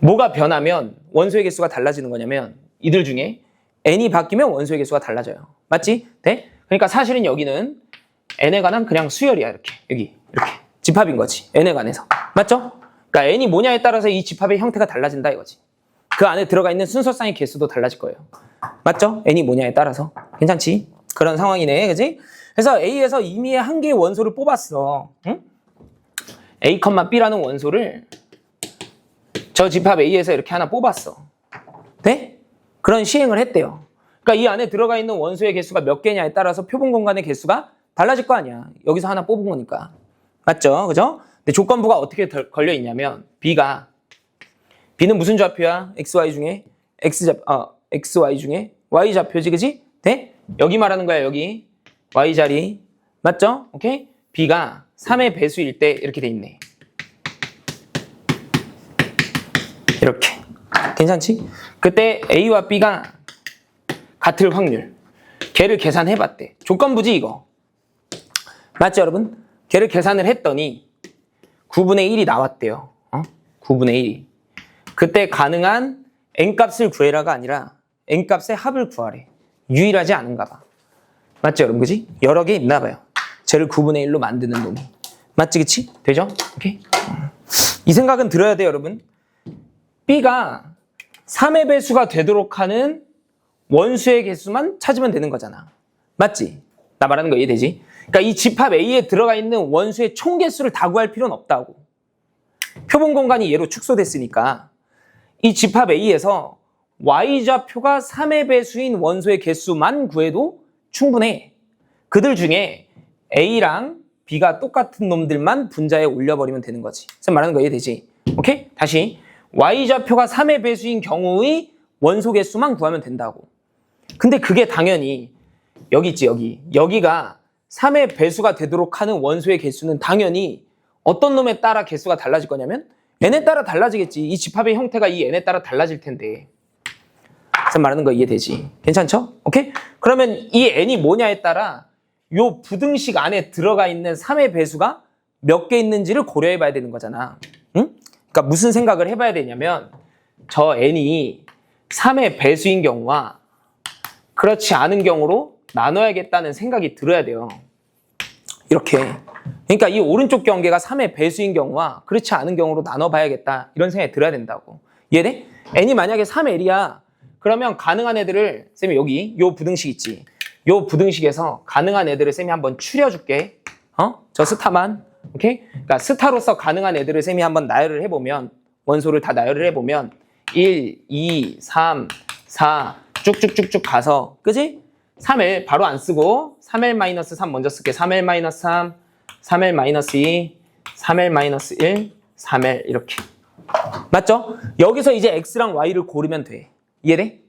뭐가 변하면 원소의 개수가 달라지는 거냐면 이들 중에 N이 바뀌면 원소의 개수가 달라져요. 맞지? 돼? 그러니까 사실은 여기는 N에 관한 그냥 수열이야. 이렇게. 여기. 이렇게. 집합인 거지. N에 관해서. 맞죠? 그러니까 N이 뭐냐에 따라서 이 집합의 형태가 달라진다 이거지. 그 안에 들어가 있는 순서쌍의 개수도 달라질 거예요. 맞죠? N이 뭐냐에 따라서. 괜찮지? 그런 상황이네. 그지? 그래서 A에서 이미 한 개의 원소를 뽑았어. 응? A, B라는 원소를 저 집합 A에서 이렇게 하나 뽑았어. 돼? 그런 시행을 했대요. 그러니까 이 안에 들어가 있는 원소의 개수가 몇 개냐에 따라서 표본 공간의 개수가 달라질 거 아니야. 여기서 하나 뽑은 거니까. 맞죠? 그죠? 근데 조건부가 어떻게 걸려 있냐면 B는 무슨 좌표야? XY 중에 XY 중에 Y 좌표지, 그지? 돼? 여기 말하는 거야, 여기. Y 자리. 맞죠? 오케이? B가 3의 배수일 때 이렇게 돼 있네. 이렇게. 괜찮지? 그때 A와 B가 같을 확률. 걔를 계산해 봤대. 조건부지, 이거. 맞죠, 여러분? 걔를 계산을 했더니 9분의 1이 나왔대요. 9분의 1이. 그때 가능한 N값을 구해라가 아니라 N값의 합을 구하래. 유일하지 않은가 봐. 맞죠, 여러분? 그지? 여러 개 있나 봐요. 쟤를 9분의 1로 만드는 놈이. 맞지, 그치? 되죠? 오케이? 이 생각은 들어야 돼요, 여러분. B가 3의 배수가 되도록 하는 원수의 개수만 찾으면 되는 거잖아. 맞지? 나 말하는 거 이해되지? 그러니까 이 집합 A에 들어가 있는 원수의 총 개수를 다 구할 필요는 없다고. 표본 공간이 얘로 축소됐으니까 이 집합 A에서 Y좌표가 3의 배수인 원소의 개수만 구해도 충분해. 그들 중에 A랑 B가 똑같은 놈들만 분자에 올려버리면 되는 거지. 쌤 말하는 거 이해되지? 오케이? 다시 Y좌표가 3의 배수인 경우의 원소 개수만 구하면 된다고. 근데 그게 당연히 여기 있지, 여기가 3의 배수가 되도록 하는 원소의 개수는 당연히 어떤 놈에 따라 개수가 달라질 거냐면 n에 따라 달라지겠지. 이 집합의 형태가 이 n에 따라 달라질 텐데. 쌤 말하는 거 이해되지? 괜찮죠? 오케이? 그러면 이 n이 뭐냐에 따라 요 부등식 안에 들어가 있는 3의 배수가 몇 개 있는지를 고려해 봐야 되는 거잖아. 응? 그러니까 무슨 생각을 해봐야 되냐면 저 n이 3의 배수인 경우와 그렇지 않은 경우로 나눠야겠다는 생각이 들어야 돼요. 이렇게. 그러니까 이 오른쪽 경계가 3의 배수인 경우와 그렇지 않은 경우로 나눠봐야겠다. 이런 생각이 들어야 된다고. 이해돼? n이 만약에 3L이야. 그러면 가능한 애들을 쌤이 여기 요 부등식 있지. 요 부등식에서 가능한 애들을 쌤이 한번 추려줄게. 저 스타만. 오케이? 그러니까 스타로서 가능한 애들을 쌤이 한번 나열을 해보면 원소를 다 나열을 해보면 1, 2, 3, 4 쭉쭉쭉쭉 가서 그지? 3L 바로 안 쓰고 3L-3 먼저 쓸게. 3L-3, 3L-2, 3L-1, 3L 이렇게. 맞죠? 여기서 이제 X랑 Y를 고르면 돼. 이해돼?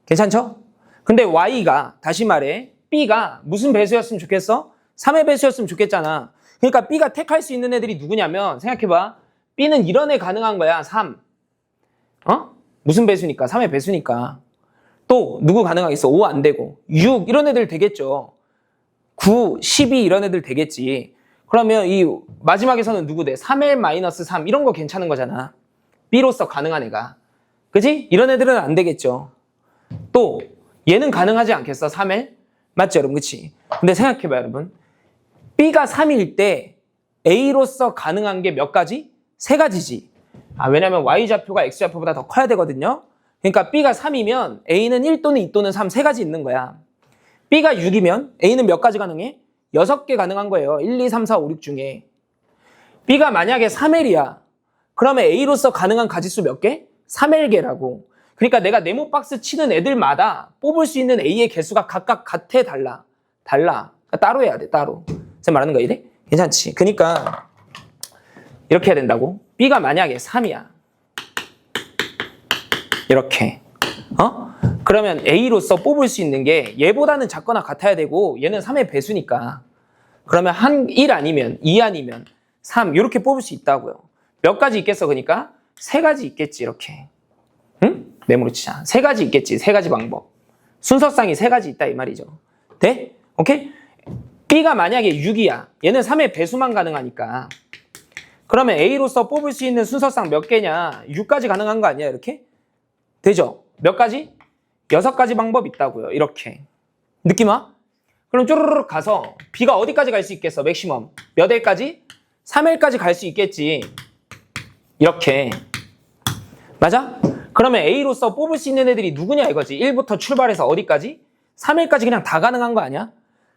괜찮죠? 근데 Y가 다시 말해 B가 무슨 배수였으면 좋겠어? 3의 배수였으면 좋겠잖아. 그러니까 B가 택할 수 있는 애들이 누구냐면 생각해봐. B는 이런 애 가능한 거야. 3. 무슨 배수니까? 3의 배수니까. 또 누구 가능하겠어? 5 안 되고 6 이런 애들 되겠죠. 9, 12 이런 애들 되겠지. 그러면 이 마지막에서는 누구 돼? 3L-3 이런 거 괜찮은 거잖아. B로서 가능한 애가. 그지? 이런 애들은 안 되겠죠. 또 얘는 가능하지 않겠어? 3L? 맞죠 여러분? 그치? 근데 생각해봐 여러분. B가 3일 때 A로서 가능한 게 몇 가지? 3가지지. 왜냐면 Y좌표가 X좌표보다 더 커야 되거든요. 그러니까 B가 3이면 A는 1 또는 2 또는 3, 3가지 있는 거야. B가 6이면 A는 몇 가지 가능해? 6개 가능한 거예요. 1, 2, 3, 4, 5, 6 중에. B가 만약에 3L이야. 그러면 A로서 가능한 가지수 몇 개? 3L개라고. 그러니까 내가 네모 박스 치는 애들마다 뽑을 수 있는 A의 개수가 각각 같아, 달라. 달라. 그러니까 따로 해야 돼, 따로. 제가 말하는 거 이래? 괜찮지? 그러니까 이렇게 해야 된다고. B가 만약에 3이야. 이렇게. 그러면 A로서 뽑을 수 있는 게 얘보다는 작거나 같아야 되고 얘는 3의 배수니까. 그러면 1 아니면 2 아니면 3 이렇게 뽑을 수 있다고요. 몇 가지 있겠어? 그러니까 3가지 있겠지 이렇게. 응? 네모로 치자. 3가지 있겠지. 3가지 방법. 순서상이 3가지 있다 이 말이죠. 돼? 오케이? B가 만약에 6이야. 얘는 3의 배수만 가능하니까. 그러면 A로서 뽑을 수 있는 순서상 몇 개냐? 6가지 가능한 거 아니야 이렇게? 되죠? 몇 가지? 6가지 방법 있다고요. 이렇게. 느낌 와? 그럼 쪼르륵 가서 B가 어디까지 갈 수 있겠어? 맥시멈. 몇 L까지? 3L까지 갈 수 있겠지. 이렇게. 맞아? 그러면 A로서 뽑을 수 있는 애들이 누구냐 이거지. 1부터 출발해서 어디까지? 3L까지 그냥 다 가능한 거 아니야?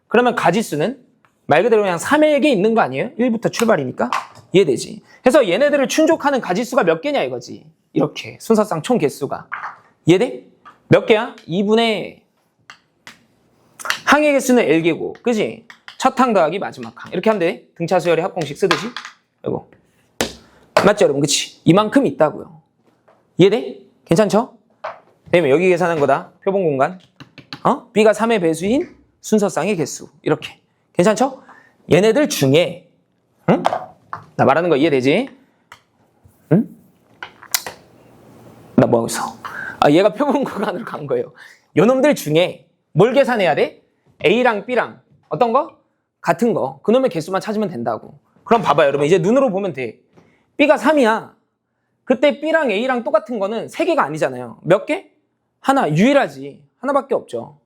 그러면 가지수는 말 그대로 그냥 3L개 있는 거 아니에요? 1부터 출발이니까? 이해되지? 그래서 얘네들을 충족하는 가지수가 몇 개냐 이거지. 이렇게. 순서상 총 개수가. 이해돼? 몇 개야? 2분의 항의 개수는 L개고. 그지? 첫 항 더하기 마지막 항. 이렇게 하면 돼. 등차 수열의 합공식 쓰듯이. 이거. 맞죠 여러분? 그치? 이만큼 있다고요. 이해돼? 괜찮죠? 왜냐면 여기 계산한 거다. 표본 공간. B가 3의 배수인 순서상의 개수. 이렇게. 괜찮죠? 얘네들 중에 응? 나 말하는 거 이해되지? 응? 나 뭐 하고 있어? 얘가 표본 공간으로 간 거예요. 요 놈들 중에 뭘 계산해야 돼? A랑 B랑 어떤 거? 같은 거. 그놈의 개수만 찾으면 된다고. 그럼 봐봐요 여러분. 이제 눈으로 보면 돼. B가 3이야. 그때 B랑 A랑 똑같은 거는 3개가 아니잖아요. 몇 개? 하나. 유일하지. 하나밖에 없죠.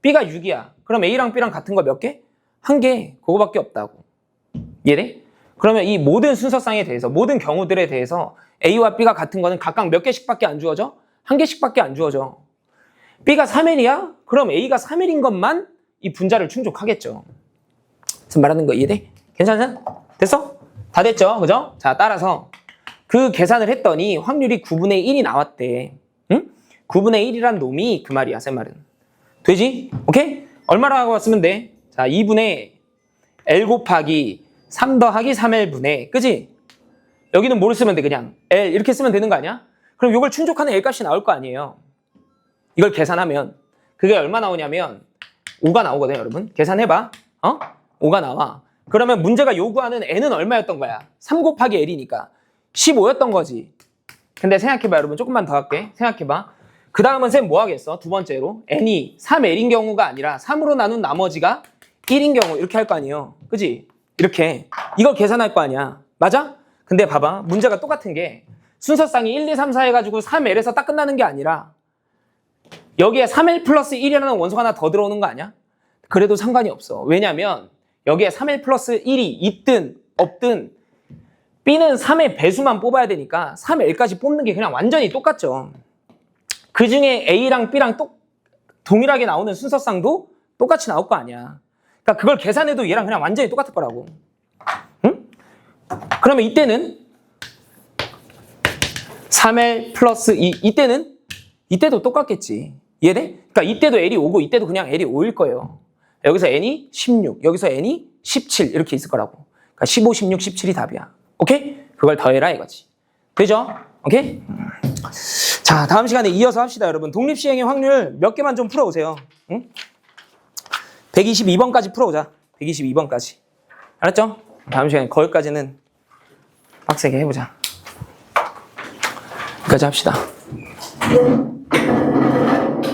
B가 6이야. 그럼 A랑 B랑 같은 거 몇 개? 1개. 그거밖에 없다고. 이해돼? 그러면 이 모든 순서상에 대해서 모든 경우들에 대해서 A와 B가 같은 거는 각각 몇 개씩밖에 안 주어져? 1개씩밖에 안 주어져. B가 3L이야? 그럼 A가 3L인 것만 이 분자를 충족하겠죠. 지금 말하는 거 이해돼? 괜찮아? 됐어? 다 됐죠? 그죠? 자, 따라서 그 계산을 했더니 확률이 9분의 1이 나왔대. 응? 9분의 1이란 놈이 그 말이야, 쌤 말은. 되지? 오케이? 얼마라고 쓰면 돼? 자, 2분의 L 곱하기 3 더하기 3L분의, 그지? 여기는 뭐를 쓰면 돼, 그냥? L, 이렇게 쓰면 되는 거 아니야? 그럼 이걸 충족하는 L 값이 나올 거 아니에요? 이걸 계산하면 그게 얼마 나오냐면 5가 나오거든요, 여러분. 계산해봐. 5가 나와. 그러면 문제가 요구하는 n은 얼마였던 거야? 3 곱하기 l이니까 15였던 거지. 근데 생각해봐, 여러분. 조금만 더 할게. 생각해봐. 그 다음은 쌤 뭐 하겠어? 두 번째로 n이 3l인 경우가 아니라 3으로 나눈 나머지가 1인 경우 이렇게 할 거 아니에요. 그지? 이렇게. 이걸 계산할 거 아니야. 맞아? 근데 봐봐. 문제가 똑같은 게 순서상이 1, 2, 3, 4 해가지고 3l에서 딱 끝나는 게 아니라 여기에 3l 플러스 1이라는 원소가 하나 더 들어오는 거 아니야? 그래도 상관이 없어. 왜냐면 여기에 3l 플러스 1이 있든 없든 B는 3의 배수만 뽑아야 되니까 3l까지 뽑는 게 그냥 완전히 똑같죠. 그 중에 A랑 B랑 동일하게 나오는 순서상도 똑같이 나올 거 아니야. 그러니까 그걸 계산해도 얘랑 그냥 완전히 똑같을 거라고. 응? 그러면 이때는 3l 플러스 2, 이때도 똑같겠지. 이해돼? 그러니까 이때도 L이 5고 이때도 그냥 L이 5일 거예요. 여기서 N이 16, 여기서 N이 17 이렇게 있을 거라고. 그러니까 15, 16, 17이 답이야. 오케이? 그걸 더해라 이거지. 되죠? 오케이? 자, 다음 시간에 이어서 합시다, 여러분. 독립시행의 확률 몇 개만 좀 풀어오세요. 응? 122번까지 풀어오자. 122번까지. 알았죠? 다음 시간에 거기까지는 빡세게 해보자. 여기까지 합시다.